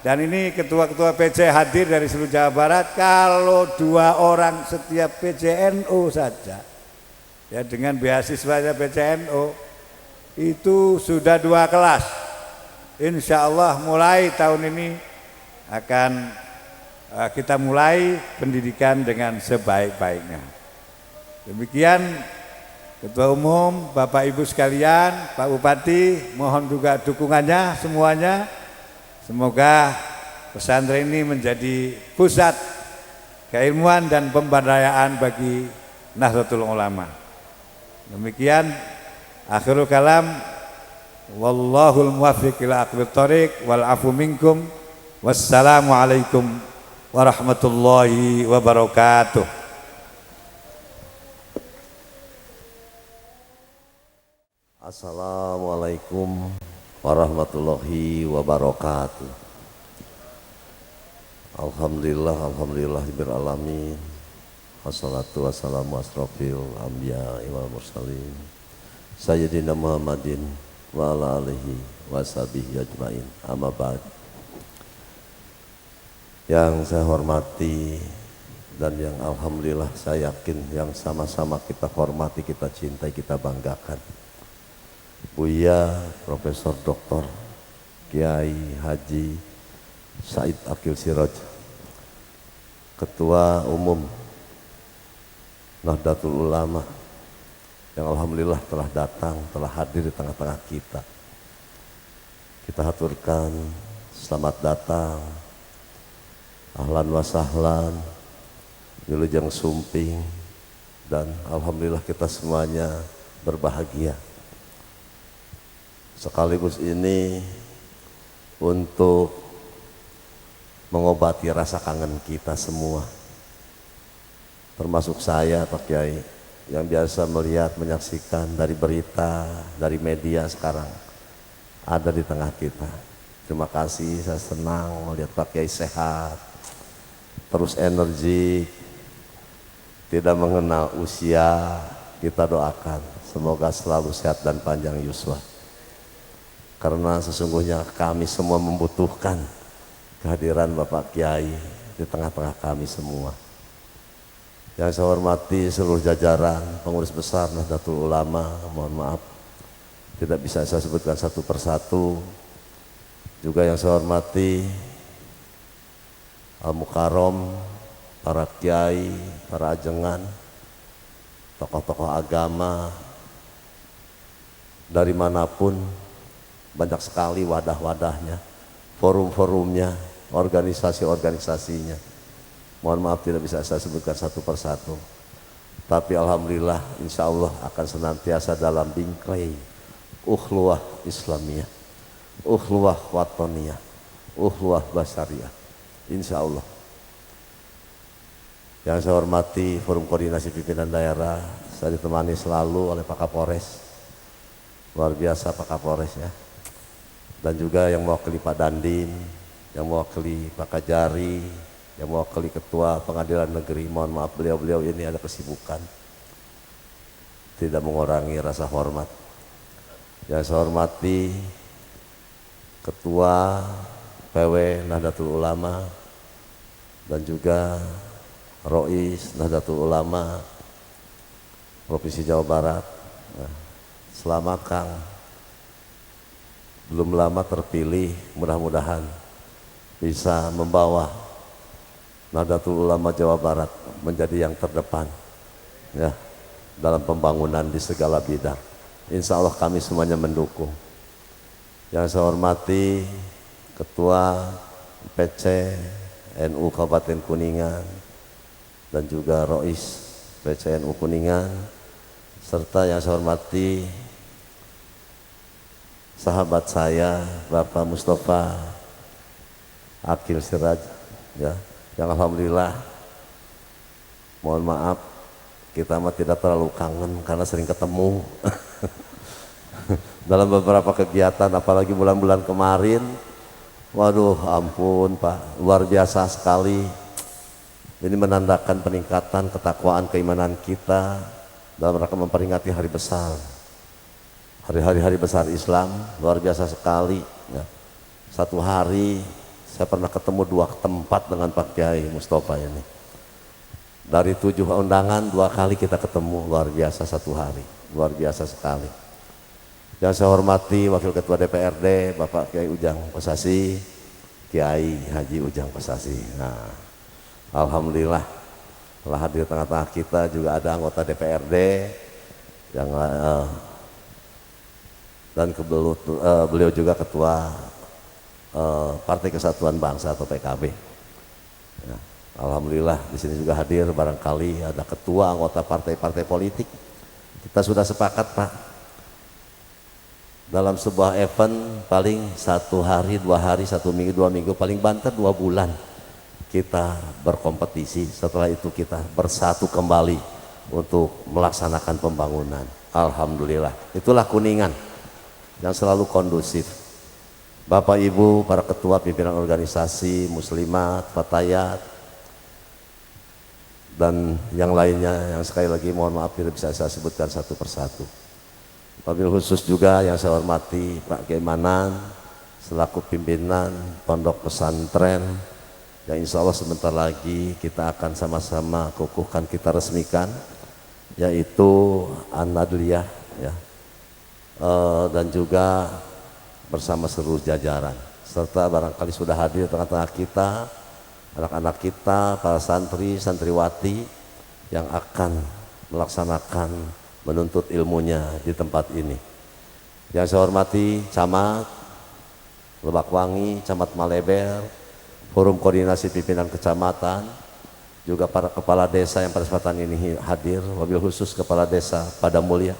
dan ini ketua-ketua PJ hadir dari seluruh Jawa Barat. Kalau 2 orang setiap PJNU saja ya, dengan beasiswanya PJNU itu sudah 2 kelas. Insya Allah mulai tahun ini akan kita mulai pendidikan dengan sebaik-baiknya. Demikian Ketua Umum, Bapak Ibu sekalian, Pak Bupati, mohon juga dukungannya semuanya. Semoga pesantren ini menjadi pusat keilmuan dan pemberdayaan bagi Nahdlatul Ulama. Demikian akhirul kalam, wallahul muwaffiq ila aqwamit thoriq wal afu minkum. Wassalamualaikum warahmatullahi wabarakatuh. Assalamualaikum warahmatullahi wabarakatuh. Alhamdulillahirabbil alamin. Wassalatu wassalamu asrofil anbiya wal mursalin sayyidina Muhammadin wa ala alihi washabihi ajmain. Amma ba'd. Yang saya hormati dan yang alhamdulillah saya yakin yang sama-sama kita hormati, kita cintai, kita banggakan, Buya Profesor Dr. Kiai Haji Said Akil Siraj, Ketua Umum Nahdlatul Ulama, yang alhamdulillah telah datang, telah hadir di tengah-tengah kita. Kita haturkan selamat datang, ahlan wa sahlan, wilujeng sumping, dan alhamdulillah kita semuanya berbahagia. Sekaligus ini untuk mengobati rasa kangen kita semua, termasuk saya Pak Kiai yang biasa melihat, menyaksikan dari berita, dari media, sekarang ada di tengah kita. Terima kasih, saya senang melihat Pak Kiai sehat, terus energi, tidak mengenal usia. Kita doakan semoga selalu sehat dan panjang yuswa, karena sesungguhnya kami semua membutuhkan kehadiran Bapak Kiai di tengah-tengah kami semua. Yang saya hormati seluruh jajaran pengurus besar Nahdlatul Ulama, mohon maaf tidak bisa saya sebutkan satu persatu. Juga yang saya hormati Al-Mukarram, para kiai, para ajengan, tokoh-tokoh agama dari manapun, banyak sekali wadah-wadahnya, forum-forumnya, organisasi-organisasinya. Mohon maaf tidak bisa saya sebutkan satu persatu. Tapi alhamdulillah insya Allah akan senantiasa dalam bingkai ukhuwah Islamiyah, ukhuwah watoniyah, ukhuwah basyariyah, insya Allah. Yang saya hormati forum koordinasi pimpinan daerah, saya ditemani selalu oleh Pak Kapolres, luar biasa Pak Kapolres ya. Dan juga yang mewakili Pak Dandim, yang mewakili Pak Kajari, yang mewakili Ketua Pengadilan Negeri. Mohon maaf beliau-beliau ini ada kesibukan, tidak mengurangi rasa hormat. Yang saya hormati Ketua PW Nahdlatul Ulama dan juga Rois Nahdlatul Ulama Provinsi Jawa Barat. Selamat Kang, belum lama terpilih, mudah-mudahan bisa membawa Nahdlatul Ulama Jawa Barat menjadi yang terdepan ya dalam pembangunan di segala bidang. Insya Allah kami semuanya mendukung. Yang saya hormati Ketua PC NU Kabupaten Kuningan dan juga Rois PC NU Kuningan, serta yang saya hormati sahabat saya Bapak Mustafa Akil Siraj ya, yang alhamdulillah mohon maaf kita mah tidak terlalu kangen karena sering ketemu dalam beberapa kegiatan, apalagi bulan-bulan kemarin. Waduh ampun Pak, luar biasa sekali. Ini menandakan peningkatan ketakwaan keimanan kita dalam rangka memperingati hari besar, hari-hari besar Islam, luar biasa sekali ya. Satu hari saya pernah ketemu 2 tempat dengan Pak Kiai Mustafa ini. Dari 7 undangan 2 kali kita ketemu, luar biasa satu hari, luar biasa sekali. Yang saya hormati Wakil Ketua DPRD Bapak Kiai Ujang Kosasi, Kiai Haji Ujang Kosasi. Nah, alhamdulillah telah hadir tengah-tengah kita juga ada anggota DPRD yang dan beliau juga ketua Partai Kesatuan Bangsa atau PKB. Ya, alhamdulillah di sini juga hadir barangkali ada ketua anggota partai-partai politik. Kita sudah sepakat Pak, dalam sebuah event paling 1 hari, 2 hari, 1 minggu, 2 minggu, paling banter 2 bulan kita berkompetisi. Setelah itu kita bersatu kembali untuk melaksanakan pembangunan. Alhamdulillah, itulah Kuningan yang selalu kondusif. Bapak Ibu, para ketua pimpinan organisasi Muslimat, Fatayat, dan yang lainnya yang sekali lagi mohon maaf tidak bisa saya sebutkan satu persatu. Wabil khusus juga yang saya hormati Pak Kiai Manan selaku pimpinan Pondok Pesantren yang insya Allah sebentar lagi kita akan sama-sama kukuhkan, kita resmikan, yaitu An-Nadliyah ya. Dan juga bersama seluruh jajaran serta barangkali sudah hadir tengah-tengah kita anak-anak kita, para santri, santriwati yang akan melaksanakan menuntut ilmunya di tempat ini. Yang saya hormati Camat Lebakwangi, Camat Maleber, Forum Koordinasi Pimpinan Kecamatan, juga para kepala desa yang pada kesempatan ini hadir, wabil khusus Kepala Desa Padamulya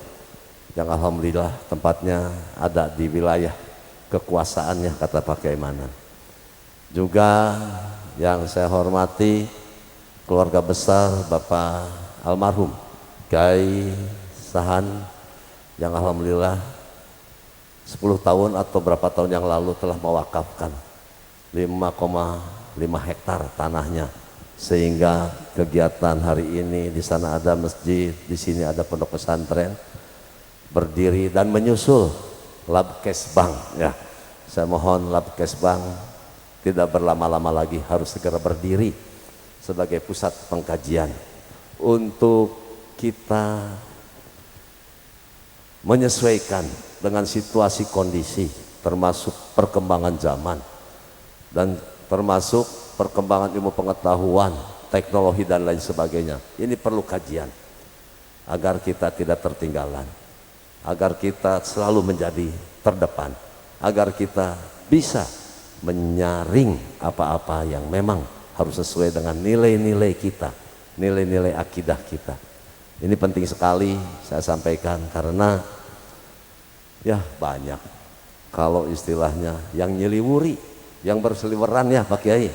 yang alhamdulillah tempatnya ada di wilayah kekuasaannya kata Pak Kiai Manan. Juga yang saya hormati keluarga besar Bapak almarhum Kiai Sahan yang alhamdulillah 10 tahun atau berapa tahun yang lalu telah mewakafkan 5,5 hektar tanahnya, sehingga kegiatan hari ini di sana ada masjid, di sini ada pondok pesantren berdiri dan menyusul Labkesbang ya. Saya mohon Labkesbang tidak berlama-lama lagi, harus segera berdiri sebagai pusat pengkajian untuk kita menyesuaikan dengan situasi kondisi, termasuk perkembangan zaman dan termasuk perkembangan ilmu pengetahuan, teknologi dan lain sebagainya. Ini perlu kajian agar kita tidak tertinggalan, agar kita selalu menjadi terdepan, agar kita bisa menyaring apa-apa yang memang harus sesuai dengan nilai-nilai kita, nilai-nilai akidah kita. Ini penting sekali saya sampaikan karena ya banyak kalau istilahnya yang nyeliwuri, yang berseliweran ya Pak Kiai.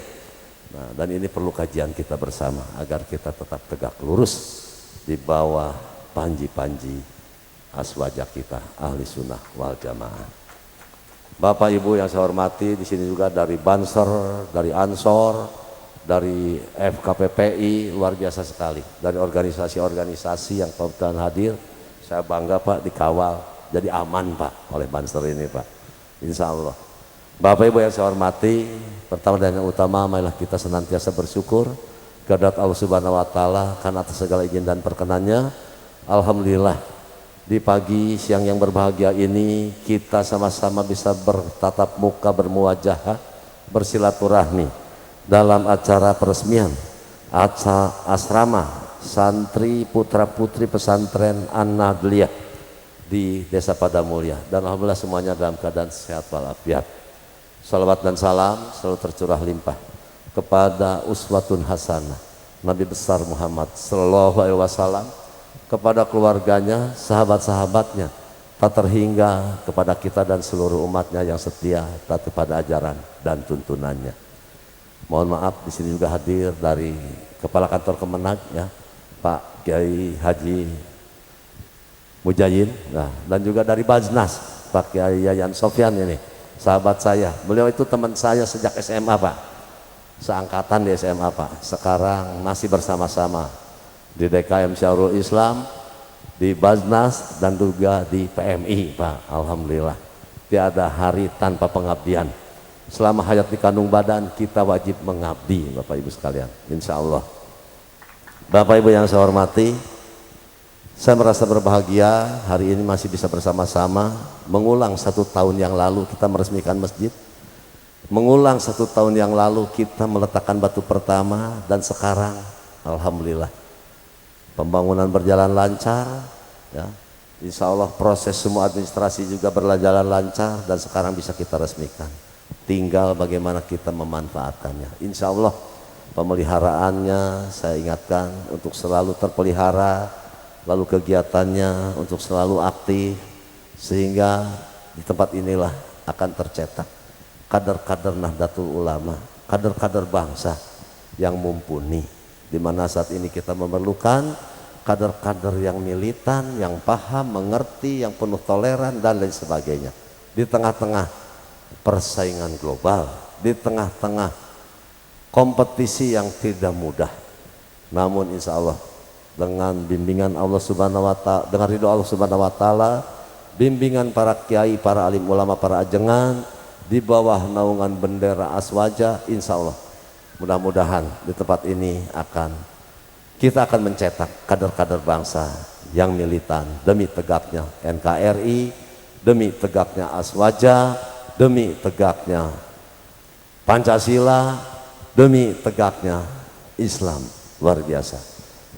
Nah, dan ini perlu kajian kita bersama agar kita tetap tegak lurus di bawah panji-panji aswajah kita ahli sunnah wal jamaah. Bapak Ibu yang saya hormati, di sini juga dari Banser, dari Ansor, dari FKPPI, luar biasa sekali. Dari organisasi-organisasi yang kebetulan hadir, saya bangga Pak dikawal, jadi aman Pak oleh Banser ini Pak, insya Allah. Bapak Ibu yang saya hormati, pertama dan yang utama marilah kita senantiasa bersyukur kehadirat Allah Subhanahu wa taala karena atas segala izin dan perkenannya. Alhamdulillah di pagi siang yang berbahagia ini kita sama-sama bisa bertatap muka, bermuwajahah, bersilaturahmi dalam acara peresmian asrama santri putra putri pesantren An-Nadliyah di Desa Padamulya, dan alhamdulillah semuanya dalam keadaan sehat walafiat. Salawat dan salam selalu tercurah limpah kepada uswatun hasanah Nabi besar Muhammad sallallahu alaihi wasallam, kepada keluarganya, sahabat-sahabatnya, tak terhingga kepada kita dan seluruh umatnya yang setia taat kepada ajaran dan tuntunannya. Mohon maaf di sini juga hadir dari Kepala Kantor Kemenag ya, Pak Kiai Haji Mujayin, nah, dan juga dari Bajnas Pak Kiai Yayan Sofyan ini, sahabat saya. Beliau itu teman saya sejak SMA Pak, seangkatan di SMA Pak. Sekarang masih bersama-sama di DKM Syahrul Islam di Basnas dan juga di PMI, Pak. Alhamdulillah, tiada hari tanpa pengabdian. Selama hayat di kandung badan kita wajib mengabdi, Bapak Ibu sekalian, insya Allah. Bapak Ibu yang saya hormati, saya merasa berbahagia hari ini masih bisa bersama-sama mengulang 1 tahun yang lalu kita meresmikan masjid, mengulang 1 tahun yang lalu kita meletakkan batu pertama, dan sekarang alhamdulillah pembangunan berjalan lancar, ya. Insya Allah proses semua administrasi juga berjalan lancar dan sekarang bisa kita resmikan. Tinggal bagaimana kita memanfaatkannya. Insya Allah pemeliharaannya saya ingatkan untuk selalu terpelihara, lalu kegiatannya untuk selalu aktif, sehingga di tempat inilah akan tercetak kader-kader Nahdlatul Ulama, kader-kader bangsa yang mumpuni, di mana saat ini kita memerlukan kader-kader yang militan, yang paham, mengerti, yang penuh toleran dan lain sebagainya. Di tengah-tengah persaingan global, di tengah-tengah kompetisi yang tidak mudah, namun insya Allah dengan bimbingan Allah Subhanahu wa Ta'ala, dengan ridho Allah Subhanahu wa Ta'ala, bimbingan para kiai, para alim ulama, para ajengan, di bawah naungan bendera Aswaja, insya Allah mudah-mudahan di tempat ini kita akan mencetak kader-kader bangsa yang militan demi tegaknya NKRI, demi tegaknya Aswaja, demi tegaknya Pancasila, demi tegaknya Islam. Luar biasa.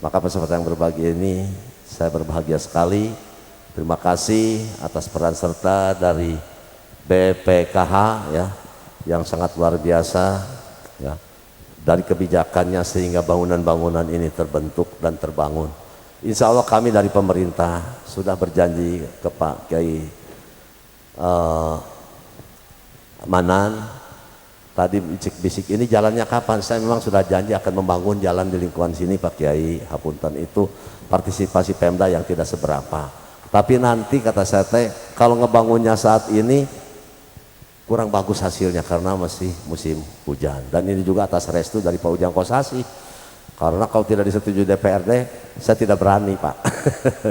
Maka peserta yang berbahagia ini saya berbahagia sekali. Terima kasih atas peran serta dari BPKH ya, yang sangat luar biasa ya, dari kebijakannya sehingga bangunan-bangunan ini terbentuk dan terbangun. Insya Allah kami dari pemerintah sudah berjanji ke Pak Kiai Manan tadi bisik-bisik, ini jalannya kapan? Saya memang sudah janji akan membangun jalan di lingkungan sini Pak Kiai, hapunten itu partisipasi Pemda yang tidak seberapa. Tapi nanti kata saya teh kalau ngebangunnya saat ini kurang bagus hasilnya karena masih musim hujan, dan ini juga atas restu dari Pak Ujang Kosasi, karena kalau tidak disetujui DPRD saya tidak berani Pak.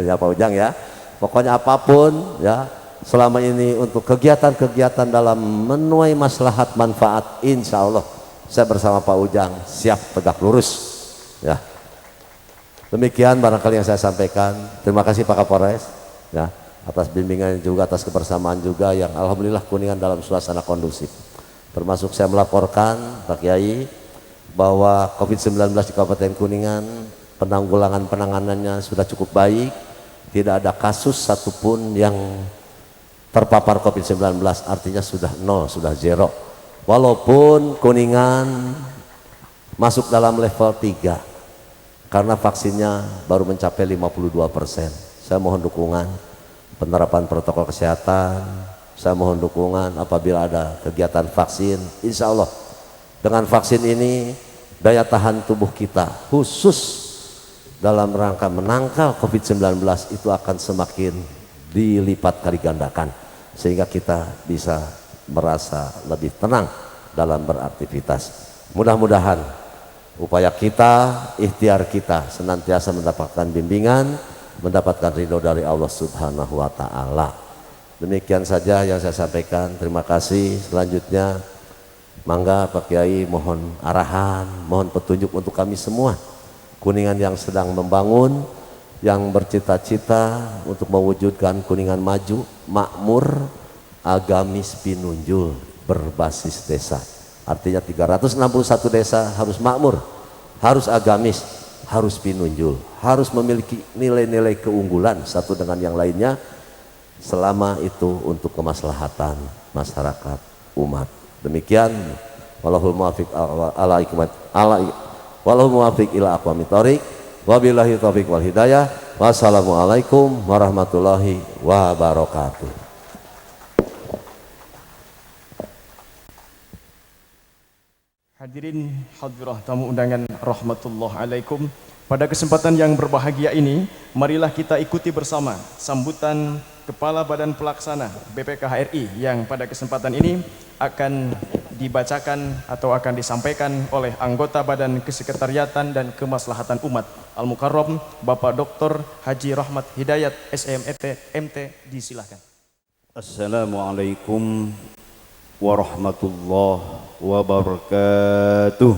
Ya Pak Ujang ya, pokoknya apapun ya selama ini untuk kegiatan-kegiatan dalam menuai maslahat manfaat, insya Allah saya bersama Pak Ujang siap tegak lurus ya. Demikian barangkali yang saya sampaikan. Terima kasih Pak Kapolres ya, atas bimbingan juga, atas kebersamaan juga yang alhamdulillah Kuningan dalam suasana kondusif. Termasuk saya melaporkan Pak Kiai bahwa COVID-19 di Kabupaten Kuningan penanganannya sudah cukup baik, tidak ada kasus satupun yang terpapar COVID-19, artinya sudah nol, sudah zero. Walaupun Kuningan masuk dalam level 3 karena vaksinnya baru mencapai 52%. Saya mohon dukungan penerapan protokol kesehatan, saya mohon dukungan apabila ada kegiatan vaksin. Insya Allah dengan vaksin ini daya tahan tubuh kita khusus dalam rangka menangkal COVID-19 itu akan semakin dilipat kali gandakan, sehingga kita bisa merasa lebih tenang dalam beraktivitas. Mudah-mudahan upaya kita, ikhtiar kita senantiasa mendapatkan bimbingan, mendapatkan ridho dari Allah Subhanahu wa Ta'ala. Demikian saja yang saya sampaikan. Terima kasih. Selanjutnya mangga Pak Kiai mohon arahan, mohon petunjuk untuk kami semua Kuningan yang sedang membangun, yang bercita-cita untuk mewujudkan Kuningan maju, makmur, agamis, pinunjul, berbasis desa. Artinya 361 desa harus makmur, harus agamis, harus pinunjul, harus memiliki nilai-nilai keunggulan satu dengan yang lainnya, selama itu untuk kemaslahatan masyarakat umat. Demikian, wallahul muwaffiq ila aqwamit thoriq, wabillahi taufiq wal hidayah. Wassalamualaikum warahmatullahi wabarakatuh. Hadirin hadirah tamu undangan rahmatullah alaikum. Pada kesempatan yang berbahagia ini, marilah kita ikuti bersama sambutan Kepala Badan Pelaksana BPKH RI yang pada kesempatan ini akan dibacakan atau akan disampaikan oleh anggota Badan Kesekretariatan dan Kemaslahatan Umat Al-Mukarram Bapak Dr. Haji Rahmat Hidayat SMET MT, disilahkan. Assalamualaikum warahmatullahi wabarakatuh.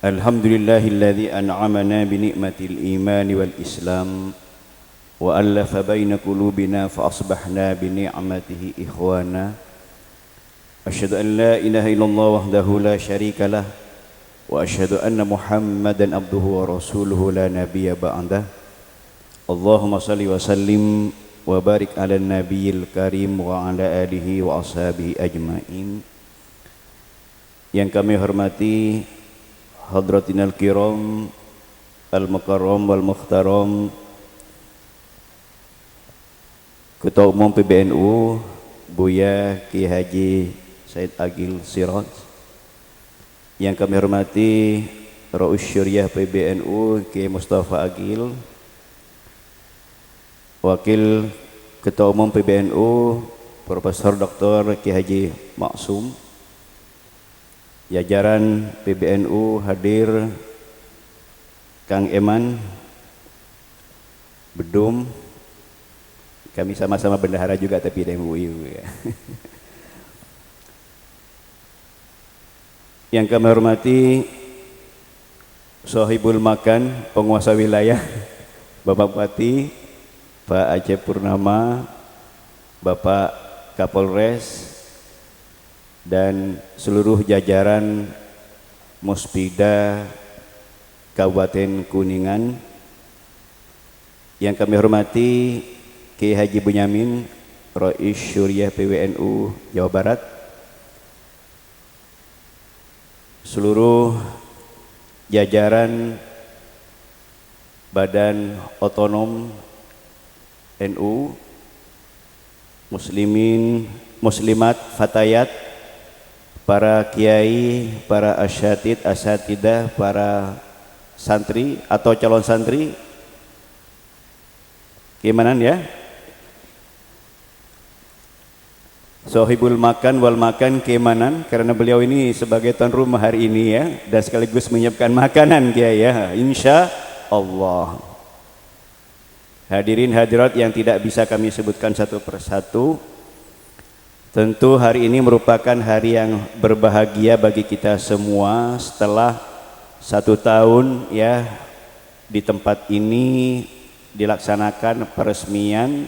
Alhamdulillahilladzi an'amana bi ni'matil iman wal islam wa allafa baina qulubina fa asbahna bi ni'matihi ikhwana. Asyhadu an la ilaha illallah wahdahu la syarikalah wa asyhadu anna Muhammadan abduhu wa rasuluhu la nabiyya ba'dah. Allahumma salli wa sallim wa barik ala nabiyil karim wa ala alihi wa ashabihi ajmain. Yang kami hormati hadratinal kiram al-mukarram wal mukhtaram Ketua Umum PBNU Buya Ki Haji Said Agil Siraj. Yang kami hormati Ra'us Syuriah PBNU Ki Mustafa Agil, Wakil Ketua Umum PBNU Profesor Dr. Ki Haji Maksum, jajaran PBNU hadir, Kang Eman, Bedum, kami sama-sama bendahara juga tapi ada MUI ya. Yang kami hormati Sohibul Makan, penguasa wilayah Bapak Bupati Pak Aceh Purnama, Bapak Kapolres, dan seluruh jajaran Muspida Kabupaten Kuningan. Yang kami hormati Kiai Haji Bunyamin, Ra'is Syuriah PWNU Jawa Barat, seluruh jajaran Badan Otonom NU, muslimin, muslimat, fatayat, para kiai, para asyatid, asatidah, para santri atau calon santri, gimana ya? Sohibul Makan wal Makan keimanan, karena beliau ini sebagai tuan rumah hari ini ya, dan sekaligus menyiapkan makanan kiai ya, insya Allah. Hadirin hadirat yang tidak bisa kami sebutkan satu persatu, tentu hari ini merupakan hari yang berbahagia bagi kita semua setelah 1 tahun ya di tempat ini dilaksanakan peresmian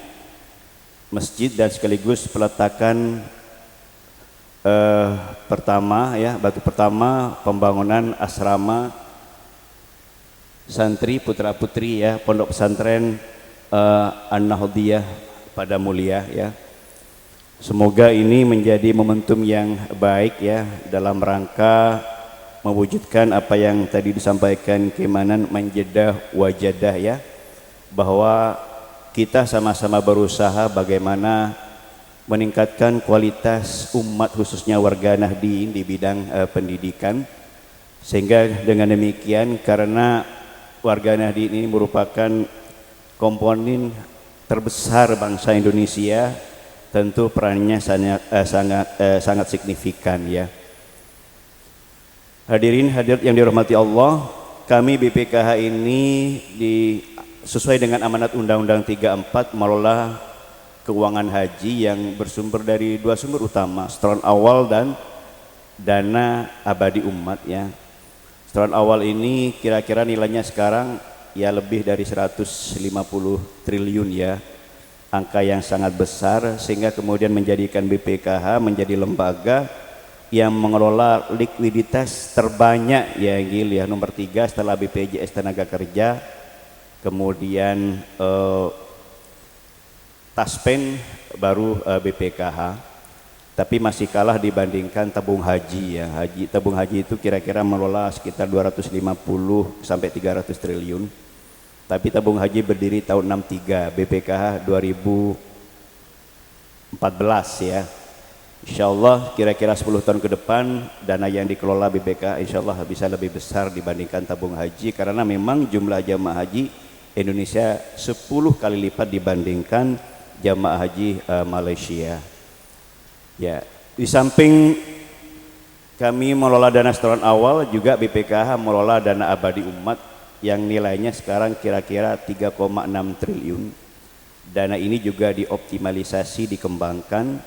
masjid dan sekaligus peletakan pertama ya, batu pertama pembangunan asrama santri putra putri ya Pondok Pesantren An-Nahdiyah pada Mulia ya. Semoga ini menjadi momentum yang baik ya dalam rangka mewujudkan apa yang tadi disampaikan keimanan manjadah wajadah ya, bahwa kita sama-sama berusaha bagaimana meningkatkan kualitas umat khususnya warga Nahdien di bidang pendidikan, sehingga dengan demikian karena warga Nahdien ini merupakan komponen terbesar bangsa Indonesia, tentu perannya sangat signifikan ya. Hadirin hadirat yang dirahmati Allah, kami BPKH ini sesuai dengan amanat Undang-Undang 34 mengelola keuangan haji yang bersumber dari 2 sumber utama, setoran awal dan dana abadi umat ya. Setoran awal ini kira-kira nilainya sekarang ya lebih dari 150 triliun ya, angka yang sangat besar, sehingga kemudian menjadikan BPKH menjadi lembaga yang mengelola likuiditas terbanyak ya Gil ya, nomor 3 setelah BPJS Tenaga Kerja, kemudian Taspen, baru BPKH, tapi masih kalah dibandingkan tabung haji ya. Tabung haji itu kira-kira mengelola sekitar 250 sampai 300 triliun. Tapi tabung haji berdiri tahun 63, BPKH 2014 ya. Insya Allah kira-kira 10 tahun ke depan dana yang dikelola BPKH insya Allah bisa lebih besar dibandingkan tabung haji, karena memang jumlah jamaah haji Indonesia 10 kali lipat dibandingkan jamaah haji Malaysia. Ya, di samping kami mengelola dana setoran awal, juga BPKH mengelola dana abadi umat yang nilainya sekarang kira-kira 3,6 triliun. Dana ini juga dioptimalisasi, dikembangkan,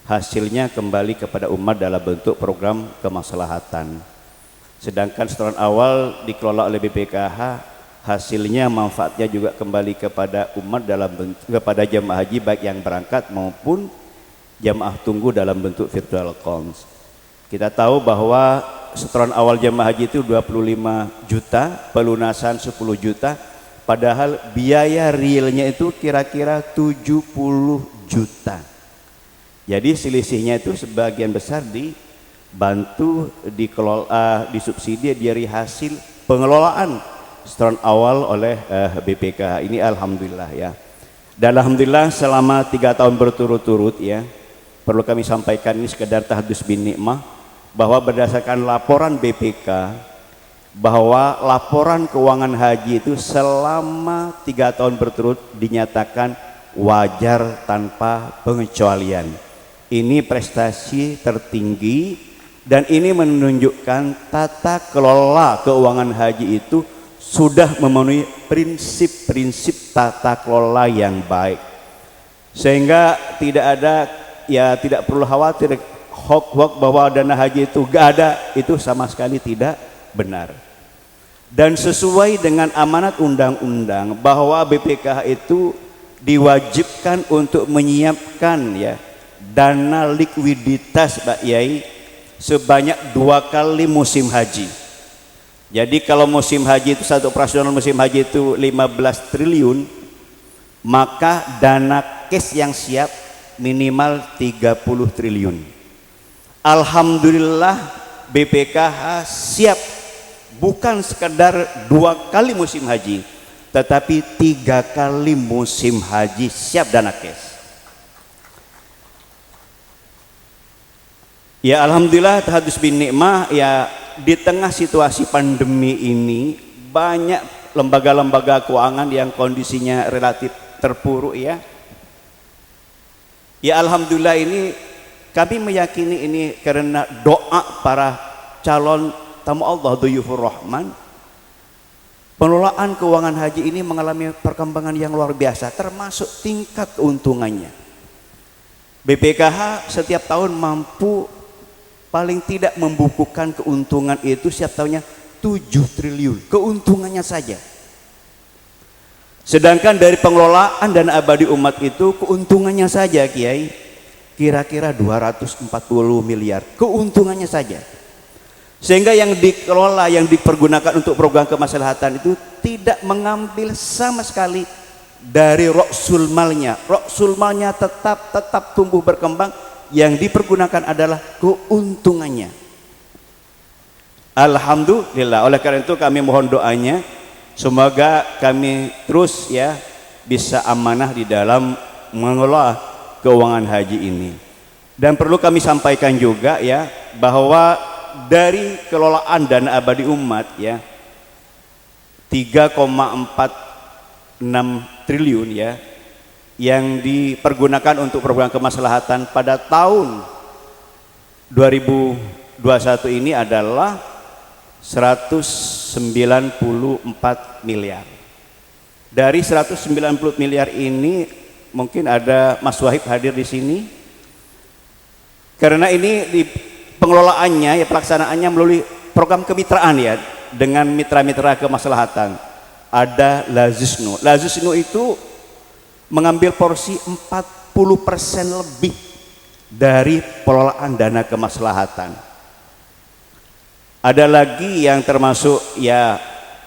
hasilnya kembali kepada umat dalam bentuk program kemaslahatan. Sedangkan setoran awal dikelola oleh BPKH, hasilnya manfaatnya juga kembali kepada umat dalam bentuk, kepada jamaah haji baik yang berangkat maupun jamaah tunggu dalam bentuk virtual accounts. Kita tahu bahwa setoran awal jamaah haji itu 25 juta, pelunasan 10 juta, padahal biaya realnya itu kira-kira 70 juta. Jadi selisihnya itu sebagian besar dibantu, dikelola, disubsidi dari hasil pengelolaan setoran awal oleh BPKH ini, alhamdulillah ya. Dan alhamdulillah selama 3 tahun berturut-turut ya, perlu kami sampaikan ini sekedar tahdus bin nikmah, bahwa berdasarkan laporan BPK, bahwa laporan keuangan haji itu selama 3 tahun berturut dinyatakan wajar tanpa pengecualian. Ini prestasi tertinggi dan ini menunjukkan tata kelola keuangan haji itu sudah memenuhi prinsip-prinsip tata kelola yang baik, sehingga tidak ada, ya tidak perlu khawatir hoax bahwa dana haji itu gak ada, itu sama sekali tidak benar. Dan sesuai dengan amanat undang-undang bahwa BPKH itu diwajibkan untuk menyiapkan ya dana likuiditas Pak Yai sebanyak 2 kali musim haji. Jadi kalau musim haji itu, satu operasional musim haji itu 15 triliun, maka dana cash yang siap minimal 30 triliun. Alhamdulillah BPKH siap, bukan sekedar 2 kali musim haji, tetapi 3 kali musim haji siap dana cash. Ya alhamdulillah tahadus bin nikmah ya, di tengah situasi pandemi ini banyak lembaga-lembaga keuangan yang kondisinya relatif terpuruk ya. Ya alhamdulillah ini kami meyakini ini karena doa para calon tamu Allah Dhuyufur Rahman, pengelolaan keuangan haji ini mengalami perkembangan yang luar biasa, termasuk tingkat keuntungannya. BPKH setiap tahun mampu paling tidak membukukan keuntungan itu setiap tahunnya 7 triliun keuntungannya saja. Sedangkan dari pengelolaan dana abadi umat itu keuntungannya saja Kiai kira-kira 240 miliar keuntungannya saja. Sehingga yang dikelola, yang dipergunakan untuk program kemaslahatan itu tidak mengambil sama sekali dari roksul malnya. Roksul malnya tetap tumbuh berkembang, yang dipergunakan adalah keuntungannya. Alhamdulillah. Oleh karena itu kami mohon doanya, semoga kami terus ya bisa amanah di dalam mengelola keuangan haji ini. Dan perlu kami sampaikan juga ya, bahwa dari kelolaan dana abadi umat ya 3,46 triliun ya yang dipergunakan untuk program kemaslahatan pada tahun 2021 ini adalah 194 miliar. Dari 190 miliar ini mungkin ada Mas Wahib hadir di sini, karena ini di pengelolaannya ya pelaksanaannya melalui program kemitraan ya dengan mitra-mitra kemaslahatan. Ada Lazisnu. Lazisnu itu mengambil porsi 40% lebih dari pengelolaan dana kemaslahatan. Ada lagi yang termasuk ya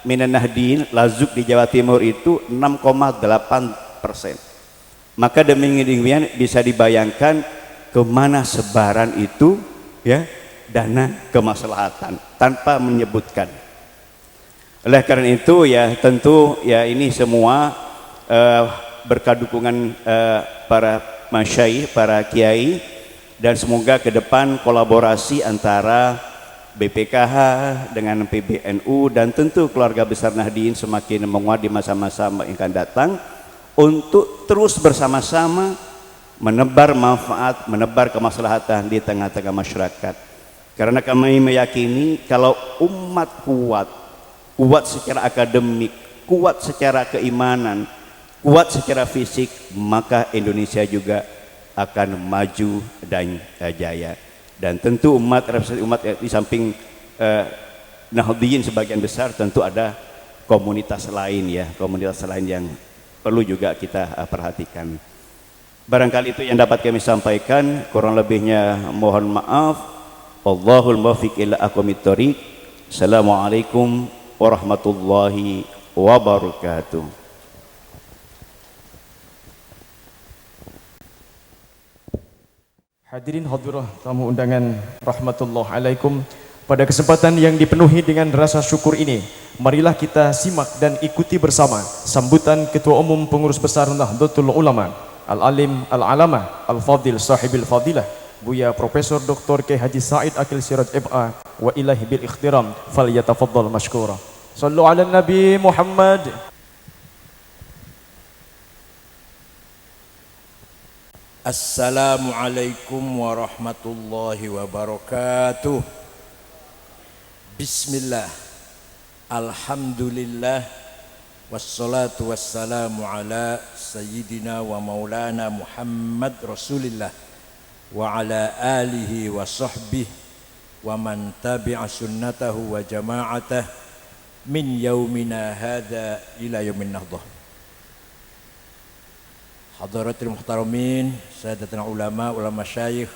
Minan Nahdin, Lazuk di Jawa Timur itu 6,8%. Maka demikian bisa dibayangkan kemana sebaran itu ya dana kemaslahatan tanpa menyebutkan. Oleh karena itu ya tentu ya ini semua berkat dukungan para masyaikh, para kiai, dan semoga ke depan kolaborasi antara BPKH dengan PBNU dan tentu keluarga besar Nahdien semakin menguat di masa-masa yang akan datang untuk terus bersama-sama menebar manfaat, menebar kemaslahatan di tengah-tengah masyarakat. Karena kami meyakini kalau umat kuat secara akademik, kuat secara keimanan, kuat secara fisik, maka Indonesia juga akan maju dan jaya. Dan tentu umat di samping Nahdien sebagian besar, tentu ada komunitas lain ya, komunitas lain yang perlu juga kita perhatikan. Barangkali itu yang dapat kami sampaikan, kurang lebihnya mohon maaf. Wallahul muwaffiq ila aqwamit thoriq. Assalamualaikum warahmatullahi wabarakatuh. Hadirin hadirat tamu undangan rahmatullah alaikum. Pada kesempatan yang dipenuhi dengan rasa syukur ini, marilah kita simak dan ikuti bersama sambutan Ketua Umum Pengurus Besar Nahdlatul Ulama Al-Alim Al-Alamah Al-Fadil Sahibil Fadilah Buya Profesor Dr. K. Haji Said Akil Siraj MA wa ilahi bil ikhtiram falyatafaddal mashkura. Sallu ala Nabi Muhammad. Assalamualaikum warahmatullahi wabarakatuh. Bismillah, alhamdulillah, wassalatu wassalamu ala sayyidina wa maulana Muhammad Rasulillah wa ala alihi wa sahbihi wa man tabi'a sunnatahu wa jama'atah min yaumina hadha ila yaumin nahdah. Hadaratul muhtaramin, sadatul ulama, ulama syayikh,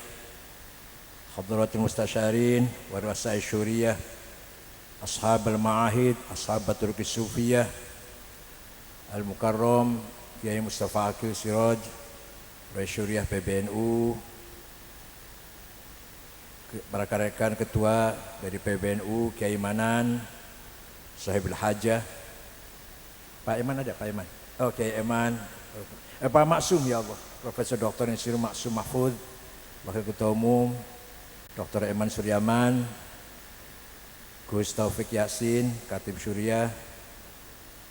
hadaratul mustasyarin, warasai syuriyah, ashabul ma'ahid, ashabatul kisufiyah, al-mukarram, Kiai Mustafa Akil Siraj, Rais Syuriah PBNU, para rekan ketua dari PBNU, Kiai Manan, Sahibul Hajah, Pak Iman ada, Pak Iman? Oh, Kiai Iman. Pak Maksum ya Allah, Profesor Dr. Insinyur Maksum Mahfud, Wakil Ketua Umum, Dr. Eman Suryaman, Gus Taufik Yasin, Katib Syuriah,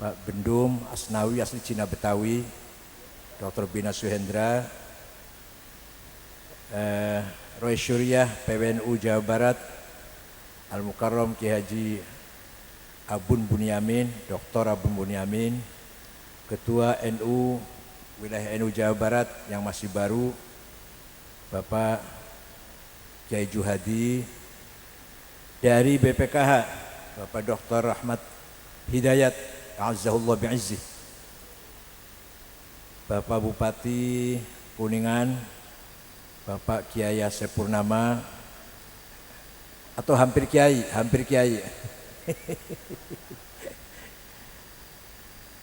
Pak Bendum Asnawi asli Cina Betawi, Dr. Bina Suhendra, Roy Syuriah PBNU Jawa Barat, Al-Mukarram Ki Haji Abun Bunyamin, Dr. Abun Bunyamin, Ketua NU Wilayah NU Jawa Barat yang masih baru, Bapak Kiai Juhadi, dari BPKH, Bapak Dr. Rahmat Hidayat, Azzahullah bi'izzih, Bapak Bupati Kuningan, Bapak Kiai Asep Purnama, atau hampir Kiai,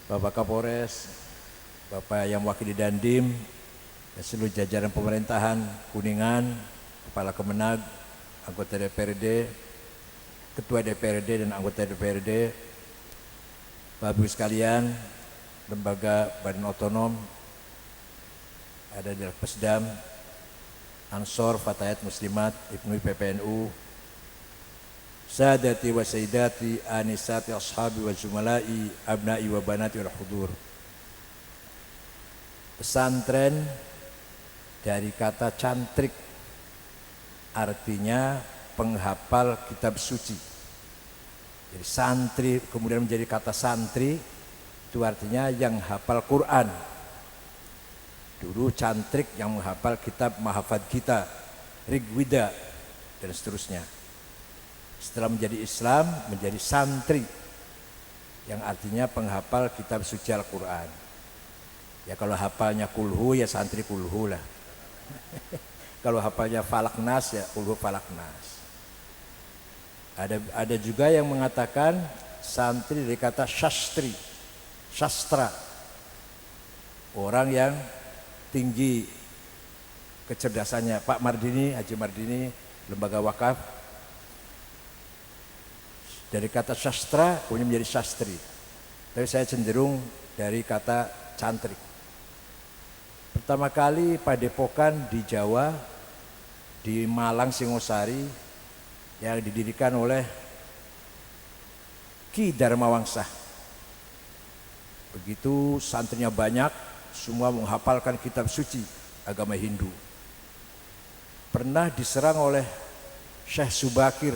Bapak Kapolres, Bapak yang wakili Dandim, dan seluruh jajaran pemerintahan Kuningan, Kepala Kemenag, anggota DPRD, Ketua DPRD dan anggota DPRD, Bapak Ibu sekalian, lembaga badan otonom, ada di Pesdam, Ansor, Fatayat Muslimat, Ibnu PPNU, Sadati wa Sayyidati, Anisati, Ashabi wa Zumalai, Abnai wa Banati wal Hudur. Pesantren dari kata cantrik, artinya penghafal kitab suci. Jadi santri kemudian menjadi kata santri, itu artinya yang hafal Quran. Dulu cantrik yang menghafal kitab mahafad kita, Rigwida dan seterusnya. Setelah menjadi Islam, menjadi santri, yang artinya penghafal kitab suci Al-Quran. Ya kalau hafalnya kulhu ya santri kulhu lah. Kalau hafalnya falaknas ya kulhu falaknas. Ada juga yang mengatakan santri dari kata syastri, sastra. Orang yang tinggi kecerdasannya. Pak Mardini, Haji Mardini, Lembaga Wakaf. Dari kata sastra kemudian menjadi sastri. Tapi saya cenderung dari kata cantrik. Pertama kali padepokan di Jawa, di Malang Singosari, yang didirikan oleh Ki Dharma Wangsa. Begitu santrinya banyak, semua menghafalkan kitab suci agama Hindu. Pernah diserang oleh Syekh Subakir.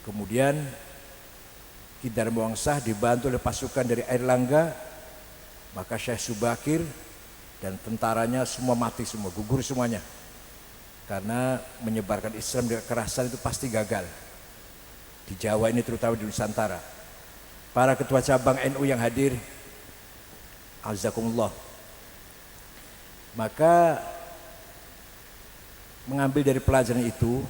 Kemudian Ki Dharma Wangsa dibantu oleh pasukan dari Airlangga, maka Syekh Subakir dan tentaranya semua mati semua, gugur semuanya. Karena menyebarkan Islam dengan kekerasan itu pasti gagal. Di Jawa ini terutama di Nusantara. Para ketua cabang NU yang hadir, azakumullah. Maka mengambil dari pelajaran itu,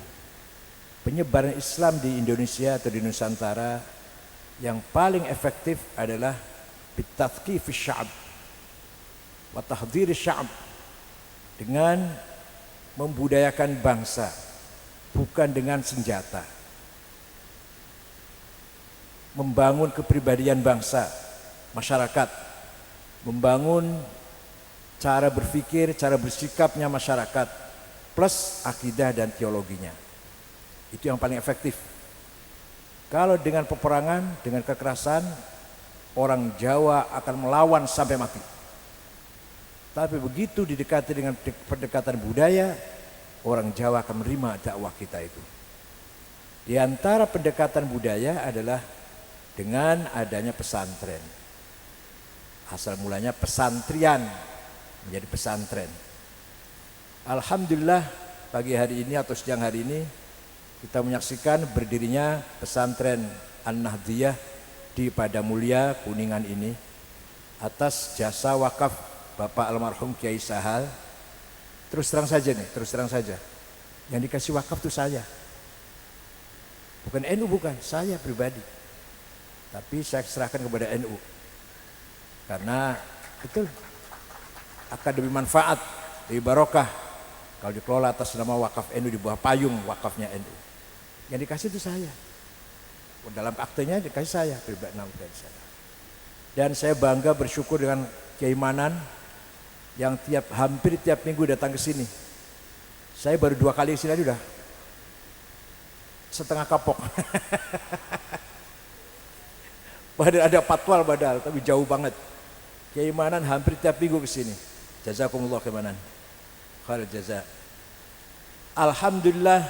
penyebaran Islam di Indonesia atau di Nusantara yang paling efektif adalah bitadhkif sya'ab wa tahdhir sya'ab, dengan membudayakan bangsa, bukan dengan senjata. Membangun kepribadian bangsa, masyarakat, membangun cara berpikir, cara bersikapnya masyarakat, plus akidah dan teologinya. Itu yang paling efektif. Kalau dengan peperangan, dengan kekerasan, orang Jawa akan melawan sampai mati. Tapi begitu didekati dengan pendekatan budaya, orang Jawa akan menerima dakwah kita itu. Di antara pendekatan budaya adalah dengan adanya pesantren. Asal mulanya pesantrian menjadi pesantren. Alhamdulillah pagi hari ini atau siang hari ini kita menyaksikan berdirinya pesantren An-Nahdiyah di Padamulia Kuningan ini atas jasa wakaf Bapak almarhum Kiai Sahal. Terus terang saja, yang dikasih wakaf itu saya, bukan NU, bukan saya pribadi. Tapi saya serahkan kepada NU. Karena betul, akan lebih manfaat, lebih barokah kalau dikelola atas nama wakaf NU, di bawah payung wakafnya NU. Yang dikasih itu saya. Dalam aktenya dikasih saya, pribadi nama saya. Dan saya bangga bersyukur dengan Kiai Manan yang hampir tiap minggu datang ke sini. Saya baru 2 kali ke sini aja udah setengah kapok. Padahal ada patwal badal, tapi jauh banget. Kiai Manan hampir tiap minggu ke sini. Jazakumullah Kiai Manan. Khairul jaza. Alhamdulillah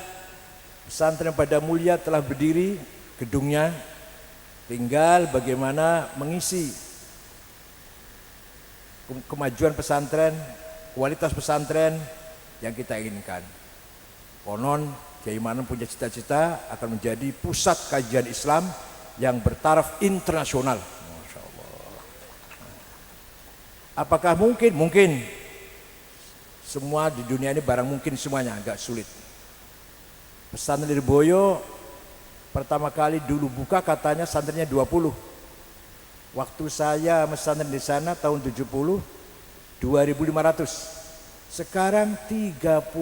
pesantren Padamulia telah berdiri gedungnya. Tinggal bagaimana mengisi kemajuan pesantren, kualitas pesantren yang kita inginkan. Konon Kiai Manan punya cita-cita akan menjadi pusat kajian Islam yang bertaraf internasional. Masya Allah. Apakah mungkin? Mungkin. Semua di dunia ini barang mungkin semuanya, agak sulit. Pesantren Lirboyo pertama kali dulu buka katanya santrinya 20. Waktu saya pesantren di sana tahun 70, 2.500. Sekarang 39.000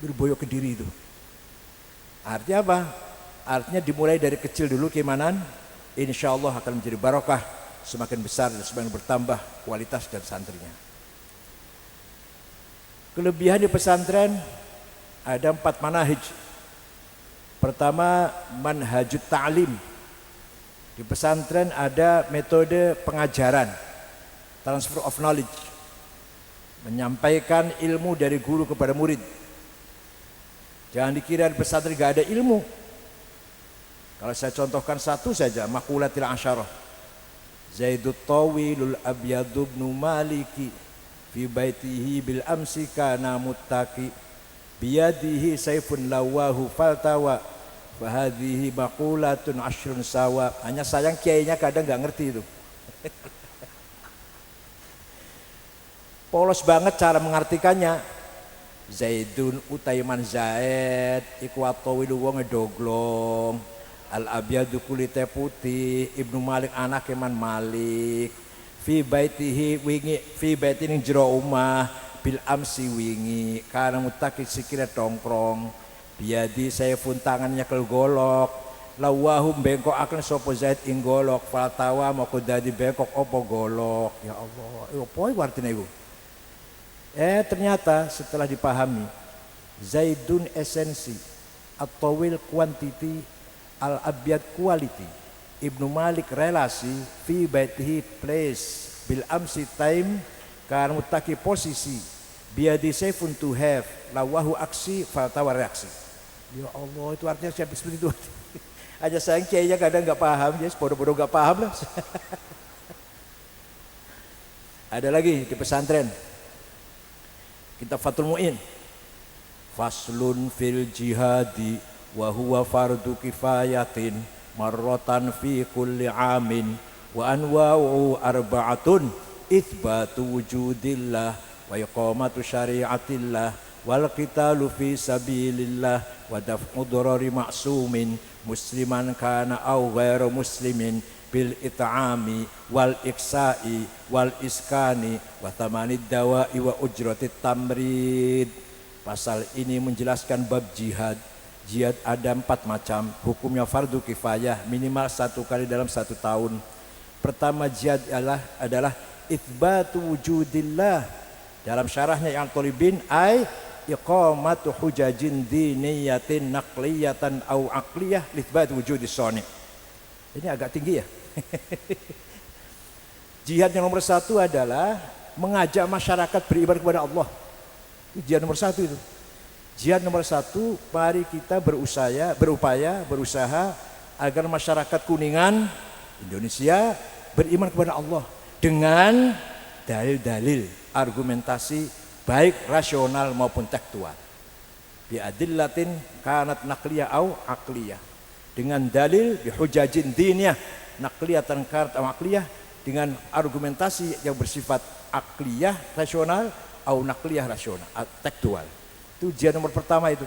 Lirboyo Kediri itu. Artinya apa? Artinya dimulai dari kecil dulu keimanan, insya Allah akan menjadi barokah, semakin besar dan semakin bertambah kualitas dan santrinya. Kelebihan di pesantren ada 4 manhaj. Pertama, manhajut ta'lim. Di pesantren ada metode pengajaran, transfer of knowledge, menyampaikan ilmu dari guru kepada murid. Jangan dikira di pesantren gak ada ilmu. Kalau saya contohkan satu saja, maqulatil asyarah. Zaidut tawilul abyadu ibnu maliki fi baitihi bil amsi kana muttaqi biyadihi sayfun lawahu faltawa fahadhihi maqulatun ashrun sawa. Hanya sayang kiainya kadang nggak ngerti itu. Polos banget cara mengartikannya. Zaidun utaiman Zaid iku atawilu wong doglong. Al-Abyadu kulite putih, Ibnu Malik anak Iman Malik. Fi baitihi wingi, fi baiti ning jero omah, bil amsi wingi, kana muttaqi sikile tongkrong. Biadi saya pun tangannya kel golok. Lawahum bengkok akan sapa Zaid ing golok, fatawa moko dadi bengkok opo golok. Ya Allah, opo artinya ibu? Ternyata setelah dipahami, Zaidun esensi, At-Tawil quantity, Al-Abyad quality. Ibnu Malik relasi, fi baitihi place, bil amsi time, karena mutaki posisi, biadi sayfun to have, lawahu aksi, faltawa reaksi. Ya Allah, itu artinya siapa seperti itu? Aja sayang kiainya kadang nggak paham, ya bodoh-bodoh nggak paham lah. Ada lagi di pesantren, kitab Fathul Mu'in, faslun fil jihadi wa huwa fardu kifayatin marratan fi kulli amin wa anwa'u arba'atun itsbatu wujudillah wa iqamatu syariatillah wal qitalu fi sabilillah wa daf'u darari ma'sumin musliman kana aw ghairu muslimin bil it'ami wal iksa'i wal iskani wa thamanid dawa'i wa ujratit tamrid. Pasal ini menjelaskan bab jihad. Jihad ada 4 macam, hukumnya fardu kifayah, minimal 1 kali dalam 1 tahun. Pertama jihad adalah itsbatu wujudillah. Dalam syarahnya yang Tolibin ay iqamatu hujajin diniyatin naqliyatan au aqliyah litsbatu wujudis soni. Ini agak tinggi ya. Jihad yang nomor 1 adalah mengajak masyarakat beribadah kepada Allah. Itu jihad nomor 1 itu. Jihad nomor 1, mari kita berusaha agar masyarakat Kuningan Indonesia beriman kepada Allah dengan dalil-dalil, argumentasi baik rasional maupun tekstual. Bi adillatin kanat naqliyah au aqliyah. Dengan dalil bi hujajin diniyah naqliyatan kanat au aqliyah, dengan argumentasi yang bersifat aqliyah rasional au naqliyah rasional tekstual. Itu jihad nomor pertama itu.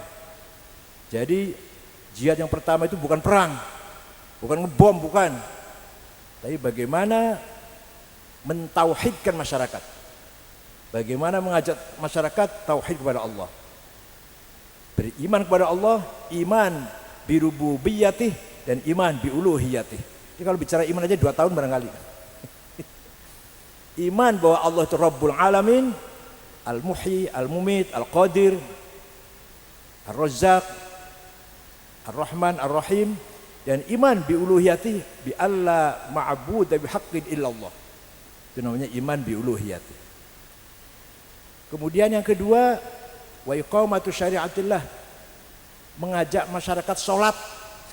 Jadi jihad yang pertama itu bukan perang, bukan ngebom, bukan. Tapi bagaimana mentauhidkan masyarakat. Bagaimana mengajak masyarakat tauhid kepada Allah. Beriman kepada Allah, iman bi rububiyyatih dan iman bi uluhiyyatih. Jadi kalau bicara iman aja 2 tahun barangkali. Iman bahwa Allah itu Rabbul Alamin, Al-Muhyi, Al-Mumit, Al-Qadir, Ar-Razzaq, Ar-Rahman, Ar-Rahim, dan iman bi uluhiyati bi alla ma'budu bi haqqin illallah. Itu namanya iman bi uluhiyati. Kemudian yang kedua, wa iqamatu syariatillah, mengajak masyarakat salat,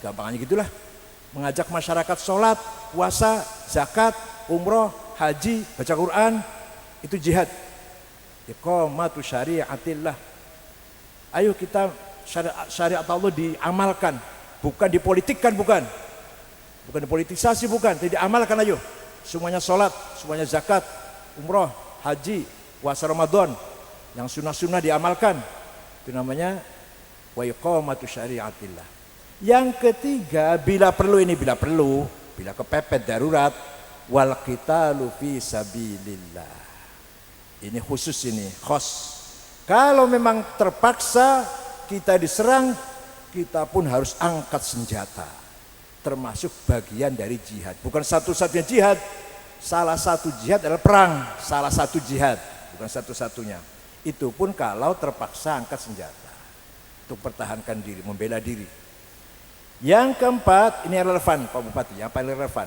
gampangnya gitulah. Mengajak masyarakat salat, puasa, zakat, umroh, haji, baca Quran, itu jihad. Iqamatu syariatillah. Ayo kita syariat Allah diamalkan, bukan dipolitikkan, bukan dipolitisasi, bukan, tidak diamalkan. Ayo semuanya sholat, semuanya zakat, umroh, haji, puasa Ramadan, yang sunnah-sunnah diamalkan. Itu namanya wa iqamatu syariatillah. Yang ketiga, bila perlu, bila kepepet darurat, wal qitalu fi sabilillah. Ini khusus, ini khos. Kalau memang terpaksa kita diserang, kita pun harus angkat senjata. Termasuk bagian dari jihad. Bukan satu-satunya jihad. Salah satu jihad adalah perang. Salah satu jihad, bukan satu-satunya. Itu pun kalau terpaksa angkat senjata untuk pertahankan diri, membela diri. Yang keempat, ini relevan Pak Bupati, yang paling relevan.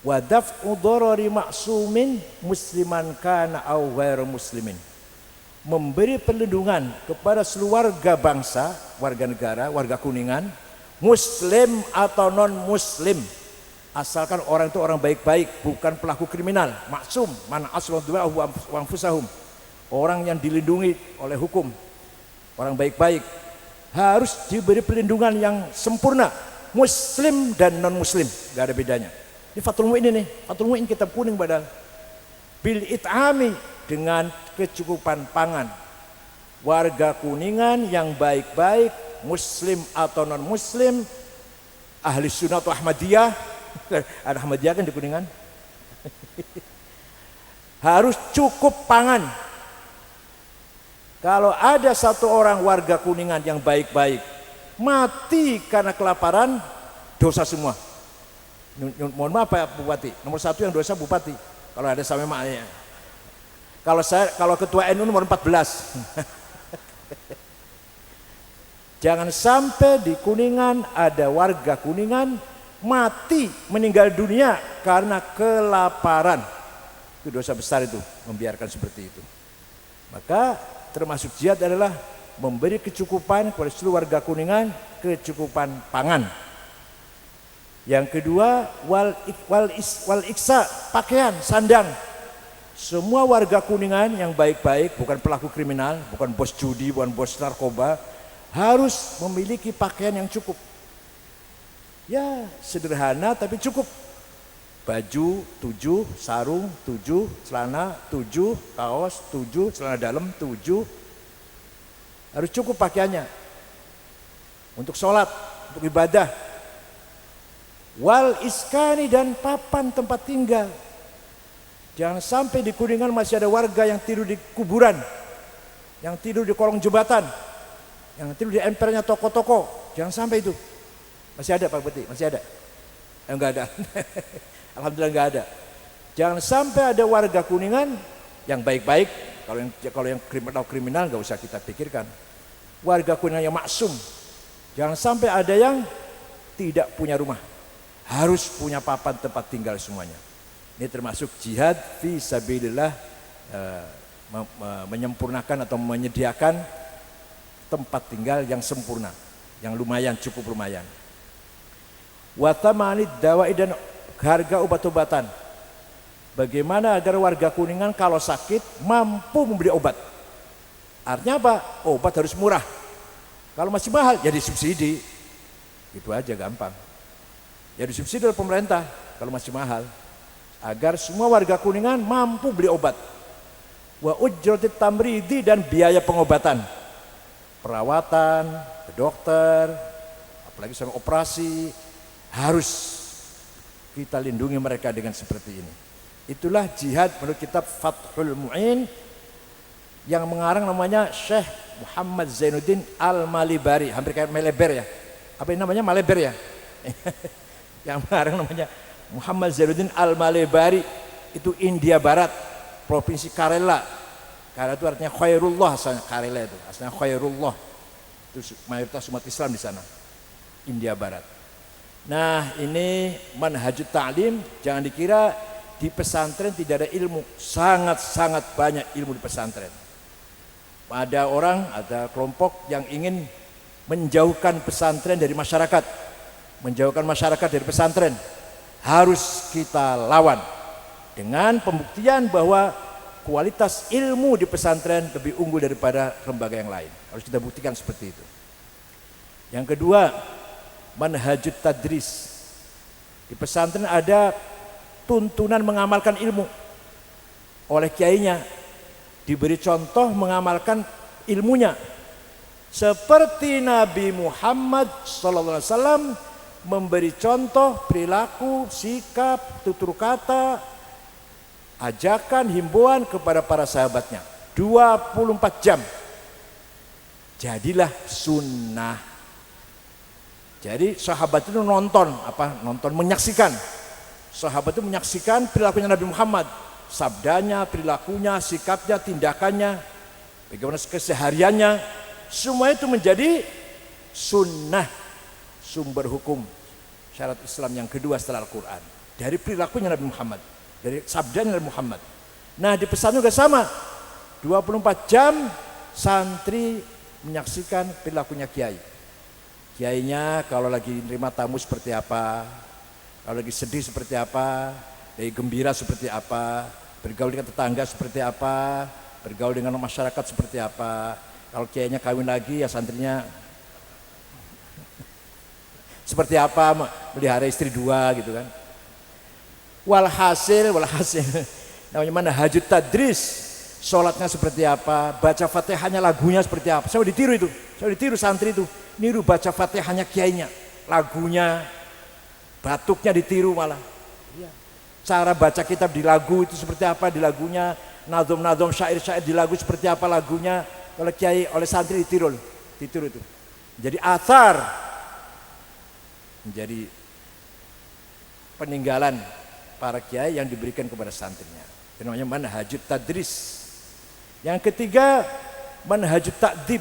Wa daf'u darari ma'sumin musliman kana aw ghairu muslimin. Memberi perlindungan kepada seluruh warga bangsa, warga negara, warga Kuningan, muslim atau non muslim. Asalkan orang itu orang baik-baik, bukan pelaku kriminal, maksum, man aslahu wa anfusahum. Orang yang dilindungi oleh hukum, orang baik-baik, harus diberi perlindungan yang sempurna, muslim dan non muslim, gak ada bedanya. Ini Fathul Mu'in ini, Fathul Mu'in kitab kuning padahal. Bil it'ami, dengan kecukupan pangan. Warga Kuningan yang baik-baik, muslim atau non muslim, ahli sunnah atau Ahmadiyah, ada Ahmadiyah kan di Kuningan. Harus cukup pangan. Kalau ada satu orang warga Kuningan yang baik-baik mati karena kelaparan, dosa semua. Mohon maaf Pak Bupati, nomor 1 yang dosa Bupati. Kalau ada sampai maknya. Kalau ketua NU nomor 14. Jangan sampai di Kuningan ada warga Kuningan mati meninggal dunia karena kelaparan. Itu dosa besar itu, membiarkan seperti itu. Maka termasuk jihad adalah memberi kecukupan kepada seluruh warga Kuningan, kecukupan pangan. Yang kedua, wal iksa, pakaian, sandang. Semua warga Kuningan yang baik-baik, bukan pelaku kriminal, bukan bos judi, bukan bos narkoba, harus memiliki pakaian yang cukup. Ya, sederhana tapi cukup. Baju 7, sarung 7, celana 7, kaos 7, celana dalam 7. Harus cukup pakaiannya. Untuk sholat, untuk ibadah. Wal iskani, dan papan tempat tinggal. Jangan sampai di Kuningan masih ada warga yang tidur di kuburan, yang tidur di kolong jembatan, yang tidur di empernya toko-toko. Jangan sampai itu. Masih ada Pak Beti? Masih ada? Enggak ada. Alhamdulillah enggak ada. Jangan sampai ada warga Kuningan yang baik-baik. Kalau yang kriminal enggak usah kita pikirkan. Warga Kuningan yang maksum. Jangan sampai ada yang tidak punya rumah. Harus punya papan tempat tinggal semuanya. Ini termasuk jihad fi sabilillah, menyempurnakan atau menyediakan tempat tinggal yang sempurna, yang lumayan, cukup lumayan. Watamani dawai, dan harga obat-obatan. Bagaimana agar warga Kuningan kalau sakit mampu membeli obat? Artinya apa? Obat harus murah. Kalau masih mahal jadi subsidi. Itu aja gampang. Ya disubsidi oleh pemerintah kalau masih mahal. Agar semua warga Kuningan mampu beli obat. Wa ujratit tamridi, dan biaya pengobatan. Perawatan, ke dokter, apalagi sampai operasi, harus kita lindungi mereka dengan seperti ini. Itulah jihad menurut kitab Fathul Mu'in yang mengarang namanya Syekh Muhammad Zainuddin Al-Malibari. Hampir kayak Maleber ya. Apa ini namanya, Maleber ya? Yang mengarang namanya Muhammad Zainuddin Al-Malibari. Itu India Barat, Provinsi Karela. Karela itu artinya khairullah, asalnya Karela itu. Asalnya khairullah. Itu mayoritas umat Islam di sana. India Barat. Nah, ini manhajut ta'lim. Jangan dikira di pesantren tidak ada ilmu. Sangat-sangat banyak ilmu di pesantren. Ada orang, ada kelompok yang ingin menjauhkan pesantren dari masyarakat. Menjauhkan masyarakat dari pesantren. Harus kita lawan. Dengan pembuktian bahwa kualitas ilmu di pesantren lebih unggul daripada lembaga yang lain. Harus kita buktikan seperti itu. Yang kedua, manhajut tadris. Di pesantren ada tuntunan mengamalkan ilmu oleh kiainya, diberi contoh mengamalkan ilmunya, seperti Nabi Muhammad SAW memberi contoh perilaku, sikap, tutur kata, ajakan, himbauan kepada para sahabatnya 24 jam. Jadilah sunnah. Jadi sahabat itu nonton, menyaksikan. Sahabat itu menyaksikan perilakunya Nabi Muhammad, sabdanya, perilakunya, sikapnya, tindakannya, bagaimana kesehariannya, semua itu menjadi sunnah, sumber hukum syarat Islam yang kedua setelah Al-Quran. Dari perilakunya Nabi Muhammad, dari sabdanya Nabi Muhammad. Nah, di pesantren juga sama. 24 jam santri menyaksikan perilakunya kiai. Kiainya kalau lagi nerima tamu seperti apa, kalau lagi sedih seperti apa, lagi gembira seperti apa, bergaul dengan tetangga seperti apa, bergaul dengan masyarakat seperti apa. Kalau kiainya kawin lagi, ya santrinya seperti apa, melihara istri 2 gitu kan. Walhasil namanya manhajut tadris, sholatnya seperti apa, baca fatihahnya, lagunya seperti apa. Saya ditiru santri itu, niru baca fatihahnya kiainya, lagunya, batuknya ditiru malah. Cara baca kitab di lagu itu seperti apa di lagunya, nazom-nazom syair-syair di lagu seperti apa lagunya. Kalau kiai oleh santri ditiru itu. Jadi athar, menjadi peninggalan para kiai yang diberikan kepada santrinya. Itu namanya manhajut tadris. Yang ketiga, manhajut ta'dib.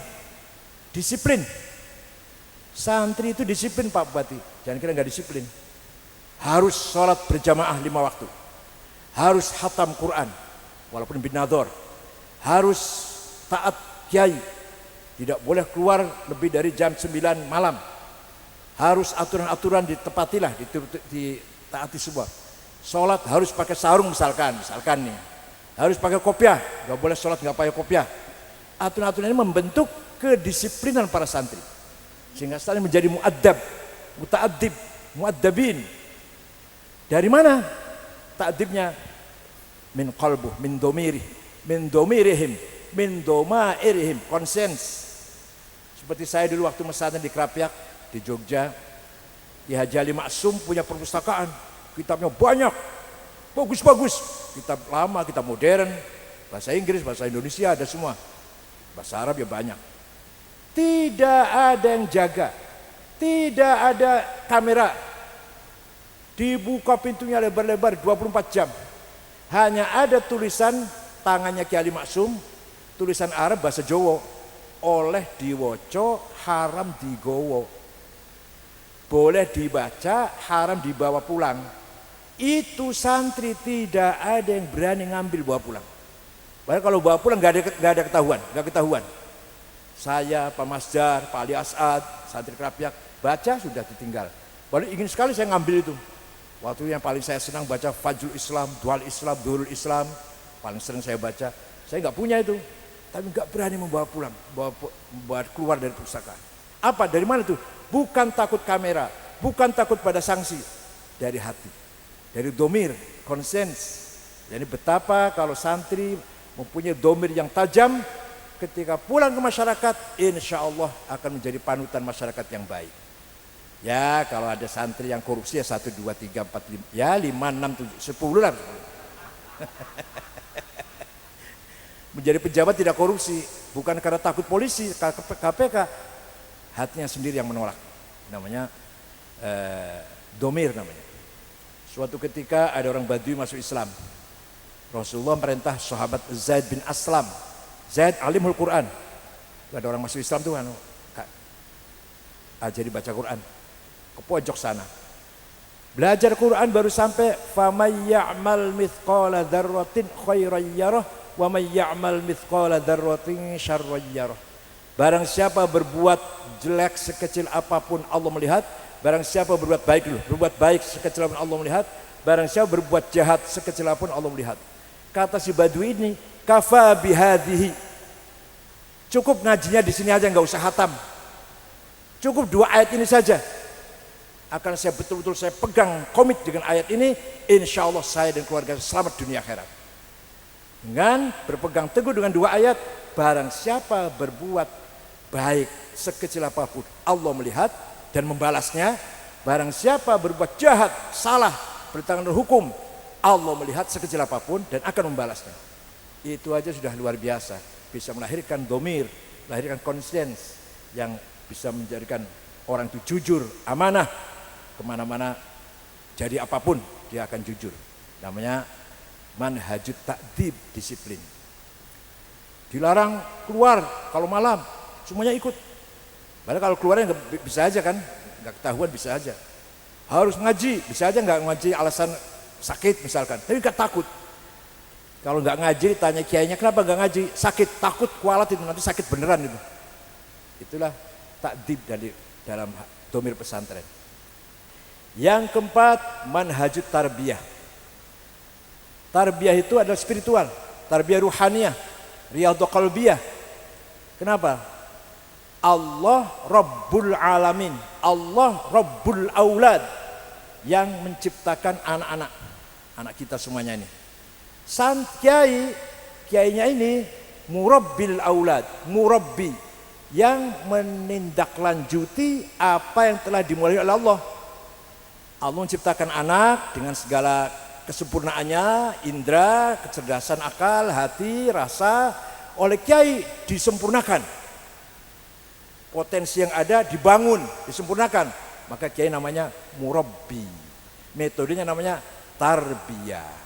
Disiplin. Santri itu disiplin Pak Bupati. Jangan kira nggak disiplin. Harus sholat berjamaah 5 waktu. Harus khatam Quran. Walaupun binador. Harus taat kiai. Tidak boleh keluar lebih dari jam 9 malam. Harus aturan-aturan ditepatilah, ditaati semua. Sholat harus pakai sarung misalkan nih. Harus pakai kopiah. Nggak boleh sholat nggak pakai kopiah. Aturan-aturan ini membentuk kedisiplinan para santri. Sehingga santri menjadi mu'addab, muta'addib, mu'addabin. Dari mana ta'dibnya? Min qalbuh, min domirihim, min domairihim, konsens. Seperti saya dulu waktu mesantren di Krapyak, di Jogja, Ki Haji Ali Maksum punya perpustakaan, kitabnya banyak, bagus-bagus. Kitab lama, kitab modern, bahasa Inggris, bahasa Indonesia ada semua. Bahasa Arab ya banyak. Tidak ada yang jaga, tidak ada kamera. Dibuka pintunya lebar-lebar 24 jam. Hanya ada tulisan tangannya Ki Ali Maksum, tulisan Arab bahasa Jawa, oleh diwoco haram digowo. Boleh dibaca, haram dibawa pulang. Itu santri tidak ada yang berani ngambil bawa pulang. Padahal kalau bawa pulang nggak ada ketahuan. Saya, Pak Masdar, Pak Ali As'ad, santri Krapyak, baca sudah ditinggal. Paling ingin sekali saya ngambil itu. Waktu yang paling saya senang baca Fajrul Islam, Dual Islam, Durul Islam, paling sering saya baca. Saya nggak punya itu, tapi nggak berani membawa pulang, bawa keluar dari perpustakaan. Apa? Dari mana itu? Bukan takut kamera, bukan takut pada sanksi, dari hati, dari domir, konsens. Jadi betapa kalau santri mempunyai domir yang tajam, ketika pulang ke masyarakat, insya Allah akan menjadi panutan masyarakat yang baik. Ya kalau ada santri yang korupsi ya 1, 2, 3, 4, 5, ya 5, 6, 7, 10 lah. Menjadi pejabat tidak korupsi, bukan karena takut polisi, KPK, hatinya sendiri yang menolak. Namanya domir namanya. Suatu ketika ada orang Badui masuk Islam. Rasulullah merintah sahabat Zaid bin Aslam. Zaid alimul Quran. Ada orang masuk Islam tuh ajari baca Quran. Ke pojok sana. Belajar Quran baru sampai famay ya'mal mithqala dzarratin khairan yarah wa may ya'mal mithqala dzarratin syarran yarah. Barang siapa berbuat jelek sekecil apapun Allah melihat, barang siapa berbuat baik dulu, berbuat baik sekecil apapun Allah melihat, barang siapa berbuat jahat sekecil apapun Allah melihat. Kata si Badui ini, kafa bihadhihi. Cukup ngajinya di sini aja, nggak usah hatam. Cukup 2 ayat ini saja. Akan saya betul-betul saya pegang komit dengan ayat ini, insya Allah saya dan keluarga selamat dunia akhirat. Dengan berpegang teguh dengan 2 ayat, barang siapa berbuat baik sekecil apapun Allah melihat dan membalasnya, barang siapa berbuat jahat, salah, bertentangan dengan hukum, Allah melihat sekecil apapun dan akan membalasnya. Itu aja sudah luar biasa, bisa melahirkan domir, melahirkan konsens yang bisa menjadikan orang itu jujur, amanah, kemana-mana, jadi apapun dia akan jujur. Namanya manhajut ta'dib, disiplin. Dilarang keluar kalau malam, semuanya ikut. Padahal kalau keluarnya bisa aja kan, nggak ketahuan bisa aja. Harus ngaji, bisa aja nggak ngaji alasan sakit misalkan, tapi nggak takut. Kalau nggak ngaji, tanya kiainya kenapa nggak ngaji, sakit, takut, kualat itu nanti sakit beneran itu. Itulah ta'dib dari dalam domir pesantren. Yang keempat, manhajut tarbiyah. Tarbiyah itu adalah spiritual, tarbiyah ruhaniyah, riyadhah qalbiyah. Kenapa? Allah Rabbul Alamin, Allah Rabbul Aulad, yang menciptakan anak-anak, anak kita semuanya ini. Kiainya ini murabbil aulad, murabbi, yang menindaklanjuti apa yang telah dimulai oleh Allah. Allah menciptakan anak dengan segala kesempurnaannya, indera, kecerdasan akal, hati, rasa, oleh kiai disempurnakan. Potensi yang ada dibangun, disempurnakan. Maka kiai namanya murabbi. Metodenya namanya tarbiyah.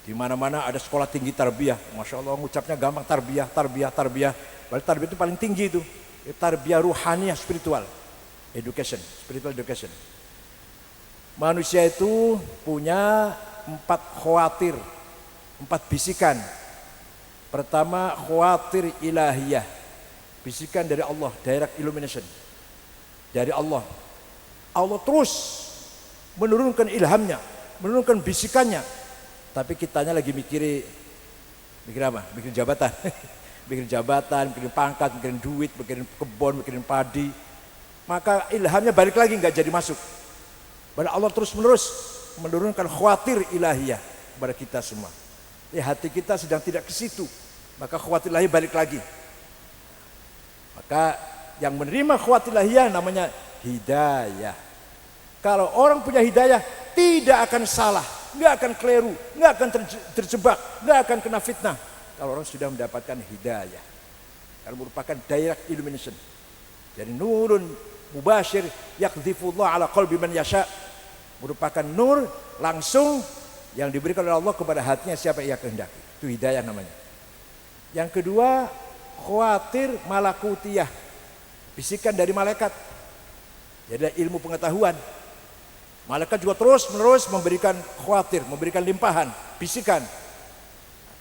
Di mana-mana ada sekolah tinggi tarbiyah. Masya Allah ngucapnya gampang, tarbiyah, tarbiyah, tarbiyah. Padahal tarbiyah itu paling tinggi itu. Tarbiyah ruhaniyah, spiritual. Education, spiritual education. Manusia itu punya 4 khawatir, 4 bisikan. Pertama, khawatir ilahiyah. Bisikan dari Allah, direct illumination. Dari Allah. Allah terus menurunkan ilhamnya, menurunkan bisikannya. Tapi kitanya lagi mikir apa? Mikir jabatan. Mikirin jabatan, mikirin pangkat, mikirin duit, mikirin kebun, mikirin padi. Maka ilhamnya balik lagi nggak jadi masuk. Padahal Allah terus menerus menurunkan khawatir ilahiyah kepada kita semua. Hati kita sedang tidak ke situ, maka khawatir ilahiyah balik lagi. Maka yang menerima khawatir ilahiyah namanya hidayah. Kalau orang punya hidayah tidak akan salah, nggak akan keliru, nggak akan terjebak, nggak akan kena fitnah. Kalau orang sudah mendapatkan hidayah, kalau merupakan direct illumination, jadi nurun mubashir yakdzifullah ala qalbi man yasha, merupakan nur langsung yang diberikan oleh Allah kepada hatinya siapa yang ia kehendaki. Itu hidayah namanya. Yang kedua, khawatir malakutiyah, bisikan dari malaikat. Jadi ilmu pengetahuan. Malaikat juga terus menerus memberikan khawatir, memberikan limpahan, bisikan.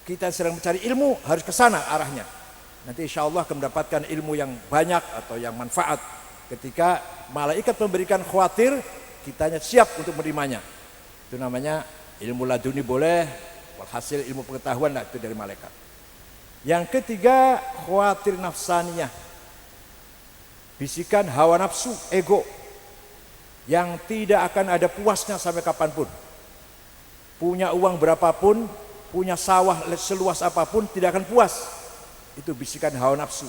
Kita sedang mencari ilmu harus ke sana arahnya. Nanti insya Allah akan mendapatkan ilmu yang banyak atau yang manfaat. Ketika malaikat memberikan khawatir, kitanya siap untuk menerimanya. Itu namanya ilmu laduni boleh, walhasil ilmu pengetahuan itu dari malaikat. Yang ketiga, khawatir nafsaniyah. Bisikan hawa nafsu, ego. Yang tidak akan ada puasnya sampai kapanpun. Punya uang berapapun, punya sawah seluas apapun, tidak akan puas. Itu bisikan hawa nafsu.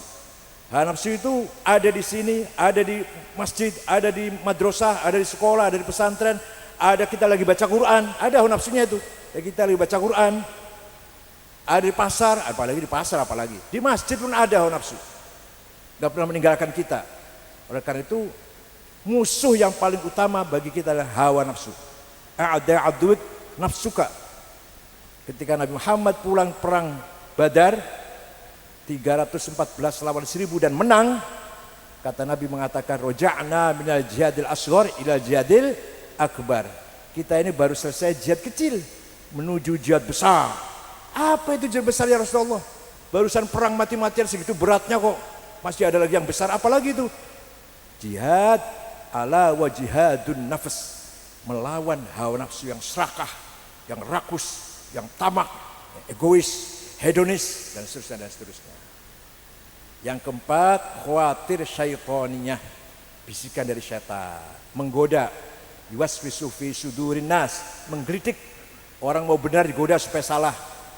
Hawa nafsu itu ada di sini, ada di masjid, ada di madrasah, ada di sekolah, ada di pesantren, ada kita lagi baca Quran, ada hawa nafsunya itu. Ya, kita lagi baca Quran, ada di pasar, apalagi di pasar, apalagi di masjid pun ada hawa nafsu. Gak pernah meninggalkan kita. Oleh karena itu musuh yang paling utama bagi kita adalah hawa nafsu. A'da'adud nafsuka. Ketika Nabi Muhammad pulang perang Badar 314 lawan 1000 dan menang, kata Nabi mengatakan roja'na minal jihadil asghar ila jihadil akbar. Kita ini baru selesai jihad kecil menuju jihad besar. Apa itu jihad besar ya Rasulullah? Barusan perang mati-matian segitu beratnya kok. Masih ada lagi yang besar, apalagi itu? Jihad ala wa jihadun nafs, melawan hawa nafsu yang serakah, yang rakus, yang tamak, yang egois, hedonis, dan seterusnya dan seterusnya. Yang keempat, khawatir syaitaniyah, bisikan dari syaitan, menggoda, yuwaswisu fi sudurin nas, menggelitik. Orang mau benar digoda supaya salah,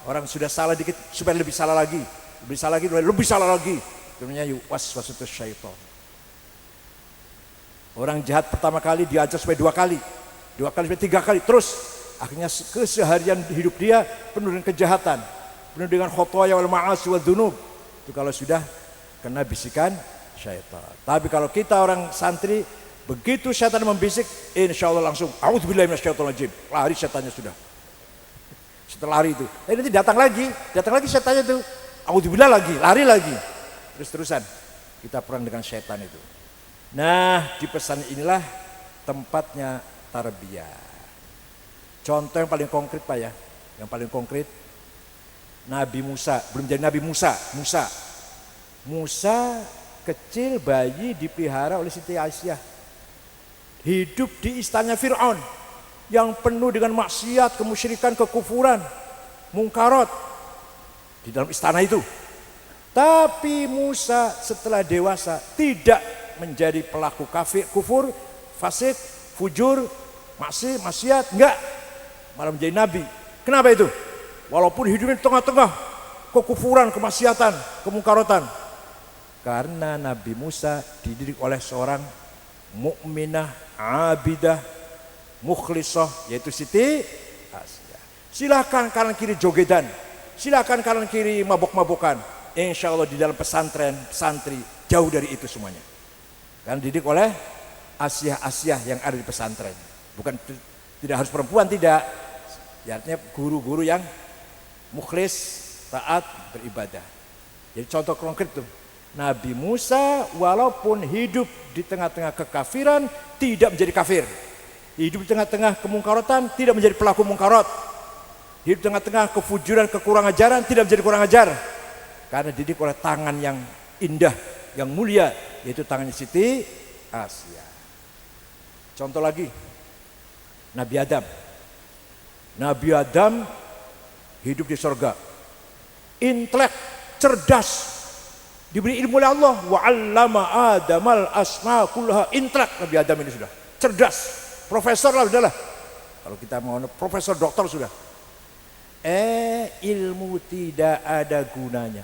orang sudah salah dikit supaya lebih salah lagi, lebih salah lagi, lebih salah lagi. Itu namanya yuwaswisu syaitan. Orang jahat pertama kali diajar supaya 2 kali, 2 kali supaya 3 kali, terus akhirnya keseharian hidup dia penuh dengan kejahatan, penuh dengan khotoya wal ma'asi wal dzunub. Itu kalau sudah kena bisikan syaitan. Tapi kalau kita orang santri, begitu syaitan membisik, insya Allah langsung a'udzubillahi minasyaitonir rajim, lari syaitannya sudah. Setelah lari itu, nanti datang lagi syaitannya itu, a'udzubillah lagi, lari lagi, terus-terusan kita perang dengan syaitan itu. Nah, di pesan inilah tempatnya tarbiyah. Contoh yang paling konkret Pak ya, yang paling konkret Nabi Musa, belum jadi Nabi Musa kecil bayi dipelihara oleh Siti Aisyah, hidup di istana Fir'aun yang penuh dengan maksiat, kemusyrikan, kekufuran, mungkarat di dalam istana itu. Tapi Musa setelah dewasa tidak menjadi pelaku kafir, kufur, fasik, fujur, maksiat, enggak, malah menjadi nabi. Kenapa itu? Walaupun hidupnya di tengah-tengah kekufuran, kemaksiatan, kemungkaratan. Karena Nabi Musa dididik oleh seorang mukminah, abidah, mukhlisah, yaitu Siti Aisyah. Silakan kanan kiri jogedan, silakan kanan kiri mabok-mabokan. Insya Allah di dalam pesantren, santri jauh dari itu semuanya. Karena dididik oleh Aisyah yang ada di pesantren. Bukan tidak harus perempuan, tidak. Ya, artinya guru-guru yang mukhlis, taat, beribadah. Jadi contoh konkret tuh, Nabi Musa walaupun hidup di tengah-tengah kekafiran tidak menjadi kafir. Hidup di tengah-tengah kemungkarotan tidak menjadi pelaku mungkarot. Hidup di tengah-tengah kefujuran, kekurang ajaran tidak menjadi kurang ajar. Karena dididik oleh tangan yang indah, yang mulia, yaitu tangannya Siti Asia. Contoh lagi, Nabi Adam. Nabi Adam hidup di surga, intelek, cerdas, diberi ilmu oleh Allah. Wa 'allama Adamal asma kullaha, intelek Nabi Adam ini sudah cerdas, profesor lah udahlah. Kalau kita mau profesor doktor sudah. Ilmu tidak ada gunanya.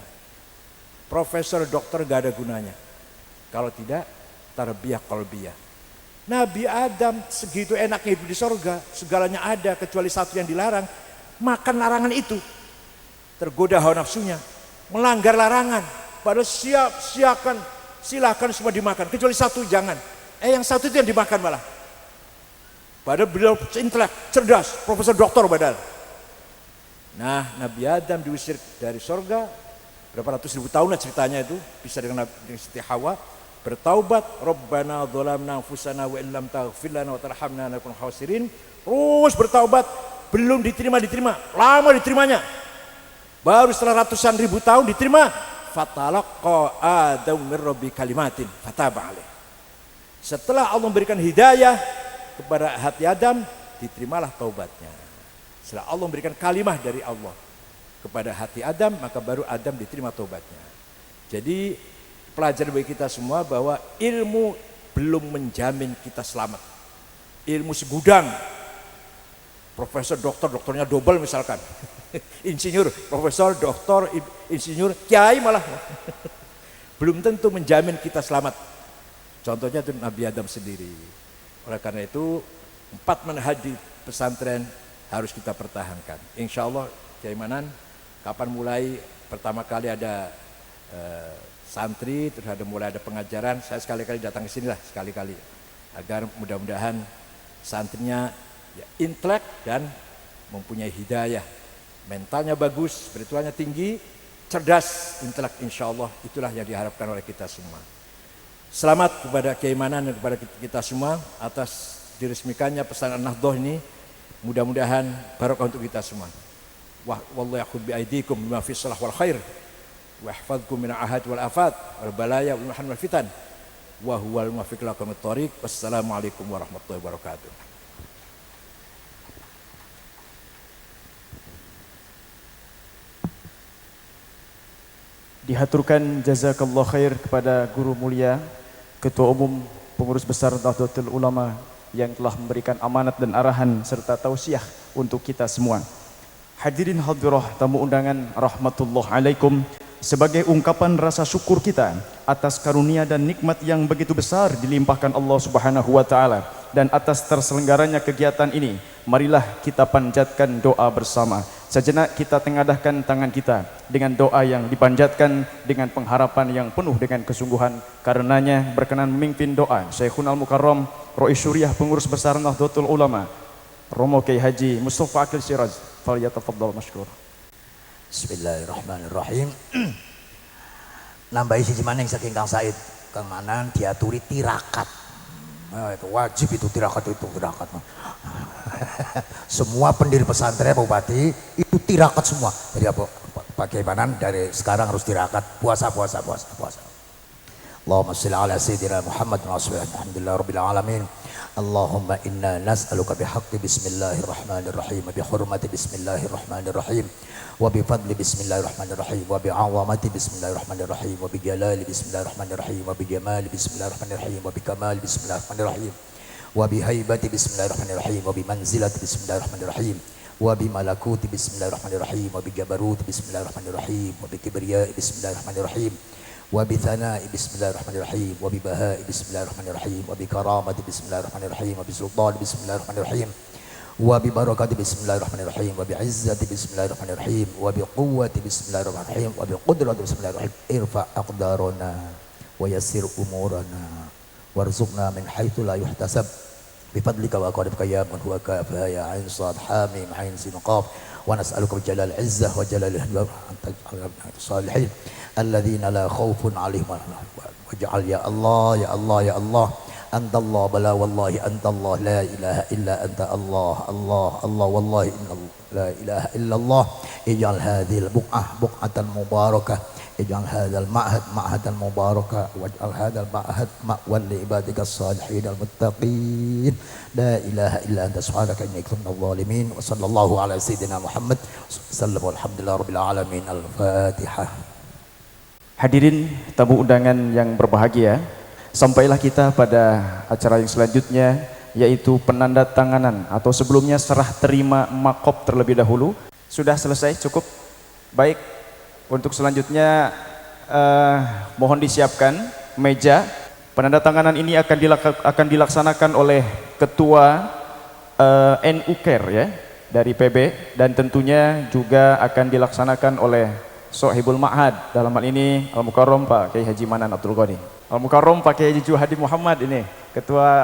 Profesor doktor gak ada gunanya kalau tidak tarbiyah qalbiyah. Nabi Adam segitu enaknya hidup di sorga, segalanya ada kecuali satu yang dilarang, makan larangan itu. Tergoda hawa nafsunya, melanggar larangan, padahal silakan semua dimakan, kecuali satu jangan. Yang satu itu yang dimakan malah. Padahal beliau intelek, cerdas, profesor doktor padahal. Nah, Nabi Adam diusir dari sorga, berapa ratus ribu tahun lah ceritanya itu, bisa dengan Siti Hawa. Bertaubat, Rabbana dzalamna anfusana wa illam taghfir lana wa tarhamna lanakunanna minal khasirin. Terus bertaubat, belum diterima, lama diterimanya. Baru setelah ratusan ribu tahun diterima. Fatalaqa Adam min rabbi kalimatin fataba alaih. Setelah Allah memberikan hidayah kepada hati Adam, diterimalah taubatnya. Setelah Allah memberikan kalimah dari Allah kepada hati Adam, maka baru Adam diterima taubatnya. Jadi pelajaran bagi kita semua bahwa ilmu belum menjamin kita selamat. Ilmu segudang, profesor, doktornya double misalkan, insinyur, profesor, doktor, insinyur, kiai malah, belum tentu menjamin kita selamat. Contohnya itu Nabi Adam sendiri. Oleh karena itu 4 manhaj di pesantren harus kita pertahankan. Insya Allah Kiai Manan, kapan mulai pertama kali ada santri, terus mulai ada pengajaran, saya sekali-kali datang ke sini lah, sekali-kali, agar mudah-mudahan santrinya ya, intelek dan mempunyai hidayah, mentalnya bagus, spiritualnya tinggi, cerdas, intelek, insya Allah itulah yang diharapkan oleh kita semua. Selamat kepada Kiai Manan dan kepada kita semua atas diresmikannya pesantren An-Nahdhah ini, mudah-mudahan barokah untuk kita semua. Wallahu ya'khudh bi aydikum bima fis salah wal khair wahfadhkum min ahad wal afat wal balaya wal mahan wal fitan wa huwal muwaffiq lakum at-thariq. Wassalamualaikum warahmatullahi wabarakatuh. Dihaturkan jazakallah khair kepada guru mulia Ketua Umum Pengurus Besar Nahdlatul Ulama yang telah memberikan amanat dan arahan serta tausiah untuk kita semua. Hadirin hadirah tamu undangan rahmatullah alaikum. Sebagai ungkapan rasa syukur kita atas karunia dan nikmat yang begitu besar dilimpahkan Allah Subhanahu wa taala dan atas terselenggaranya kegiatan ini, marilah kita panjatkan doa bersama. Sejenak kita tengadahkan tangan kita dengan doa yang dipanjatkan dengan pengharapan yang penuh dengan kesungguhan. Karenanya berkenan memimpin doa Syekhul Mukarram Rois Syuriah Pengurus Besar Nahdlatul Ulama Romo Kiai Haji Mustafa Akil Siraj, falyatafaddal masykur. Bismillahirrahmanirrahim. Nambahi siji maning saking Kang Said, Kang Manan diaturi tirakat. Nah, itu wajib itu tirakat semua pendiri pesantren Bupati itu tirakat semua. Jadi apa Pak Kiai Manan dari sekarang harus tirakat, puasa. Allahumma shalli ala sayyidina Muhammad wa sallim. Alhamdulillahirabbil alamin. Allahumma inna nas'aluka bihaqqi bismillahirrahmanirrahim wa bihurmati bismillahirrahmanirrahim wa bifadli bismillahirrahmanirrahim wa bi'azamati bismillahirrahmanirrahim wa bijalali bismillahirrahmanirrahim wa bijamali bismillahirrahmanirrahim wa bikamali bismillahirrahmanirrahim wa bihaibati bismillahirrahmanirrahim wa bimanzilati bismillahirrahmanirrahim wa bimalakuti bismillahirrahmanirrahim wa bijabaruti bismillahirrahmanirrahim wa bikibriyai bismillahirrahmanirrahim wa bithana'i bismillahirrahmanirrahim wa bibaha'i bismillahirrahmanirrahim wa bikaramati bismillahirrahmanirrahim wa bisultani bismillahirrahmanirrahim wa bibarakati bismillahirrahmanirrahim wa bi'izzati bismillahirrahmanirrahim wa biquwwati bismillahirrahmanirrahim wa biqudrati bismillahirrahmanirrahim. Irfa' aqdarana wa yassir umurana warzuqna min haitsu la yuhtasab بفضلك وأقربك يا من هو كافها يا عين صاد حاميم عين سين قاف ونسألك بجلال العزة وجلال أن تجعل الصالحين الذين لا خوف عليهم واجعل يا الله يا الله يا الله أنت الله بلا والله أنت الله لا إله إلا أنت الله الله الله والله إن لا إله إلا الله اجعل هذه البقعة بقعة مباركة اجعل هذا المعهد معهدا مباركا واجعل هذا المعهد مأوى لعبادك الصالحين المتقين لا إله إلا أنت سبحانك إني كنت من الظالمين وصلى الله على سيدنا محمد وسلم والحمد لله رب العالمين. Al-Fatihah. Hadirin tamu undangan yang berbahagia, sampailah kita pada acara yang selanjutnya, yaitu penandatanganan atau sebelumnya serah terima makop terlebih dahulu. Sudah selesai, cukup? Baik, untuk selanjutnya mohon disiapkan meja. Penandatanganan ini akan dilaksanakan oleh Ketua NU Care ya, dari PB, dan tentunya juga akan dilaksanakan oleh Sohibul Ma'had, dalam hal ini Al-Mukarram Pak Kiai Haji Manan Abdul Ghani. Al-Mukarram Pak Kiai Haji Juhadi Muhammad ini Ketua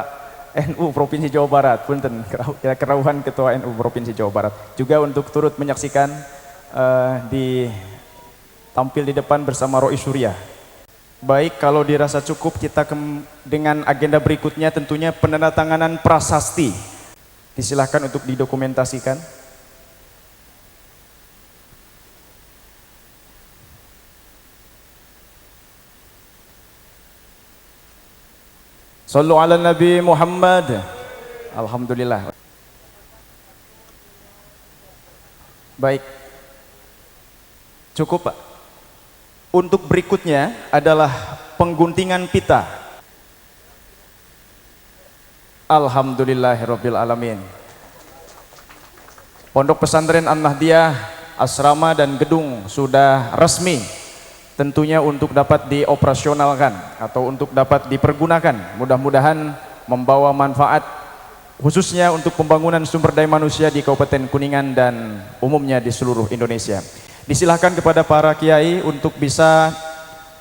NU Provinsi Jawa Barat, punten kerauhan Ketua NU Provinsi Jawa Barat, juga untuk turut menyaksikan tampil di depan bersama Rois Surya. Baik, kalau dirasa cukup kita dengan agenda berikutnya, tentunya penandatanganan prasasti. Disilahkan untuk didokumentasikan. Sallu ala Nabi Muhammad. Alhamdulillah. Baik. Cukup, Pak. Untuk berikutnya adalah pengguntingan pita. Alhamdulillahirabbil alamin. Pondok Pesantren An-Nahdiyah, asrama dan gedung sudah resmi tentunya untuk dapat dioperasionalkan atau untuk dapat dipergunakan. Mudah-mudahan membawa manfaat khususnya untuk pembangunan sumber daya manusia di Kabupaten Kuningan dan umumnya di seluruh Indonesia. Disilahkan kepada para kiai untuk bisa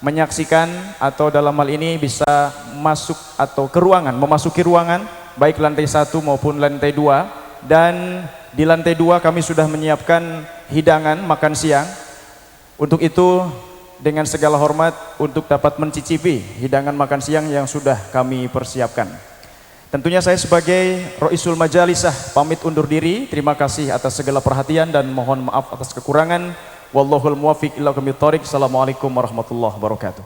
menyaksikan atau dalam hal ini bisa masuk atau ke ruangan, memasuki ruangan baik lantai 1 maupun lantai 2, dan di lantai 2 kami sudah menyiapkan hidangan makan siang. Untuk itu dengan segala hormat untuk dapat mencicipi hidangan makan siang yang sudah kami persiapkan. Tentunya saya sebagai Roisul Majalisah pamit undur diri. Terima kasih atas segala perhatian dan mohon maaf atas kekurangan. Wallahul muwaffiq ila aqwamit thoriq. Assalamualaikum warahmatullahi wabarakatuh.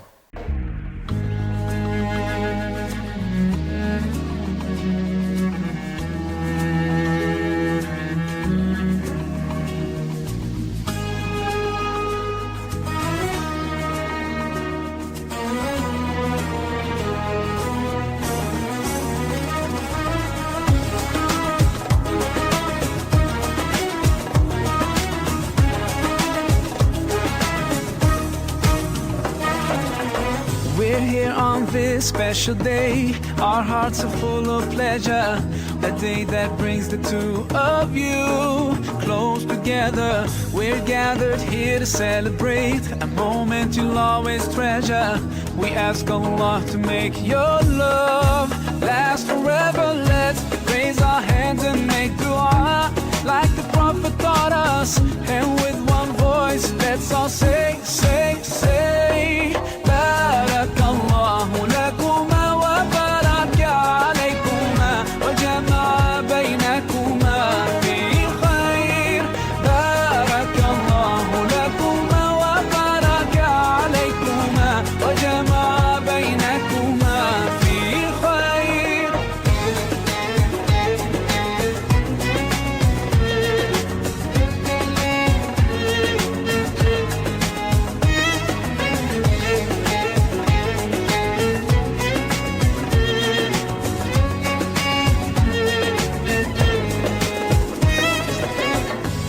We're here on this special day. Our hearts are full of pleasure. The day that brings the two of you close together. We're gathered here to celebrate a moment you'll always treasure. We ask Allah to make your love last forever. Let's raise our hands and make dua like the Prophet taught us. And with one voice, let's all say, say, say. Barakallahu lakuma wa baraka alaykuma wa jama'a baynakuma fi khair. Barakallahu lakuma wa baraka alaykuma wa jama'a baynakuma fi khair.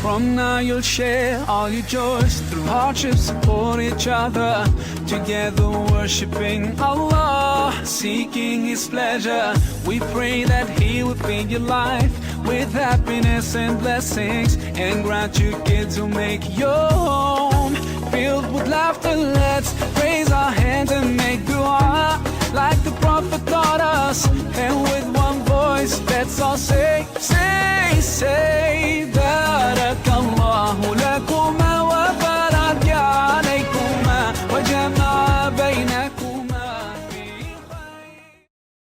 From now you'll share all your joys, through hardships support each other, together worshiping Allah, seeking His pleasure. We pray that He will fill your life with happiness and blessings, and grant you kids who make your home filled with laughter. Let's raise our hands and make dua like the prophet taught us. And with one voice, let's all say, Barakallah.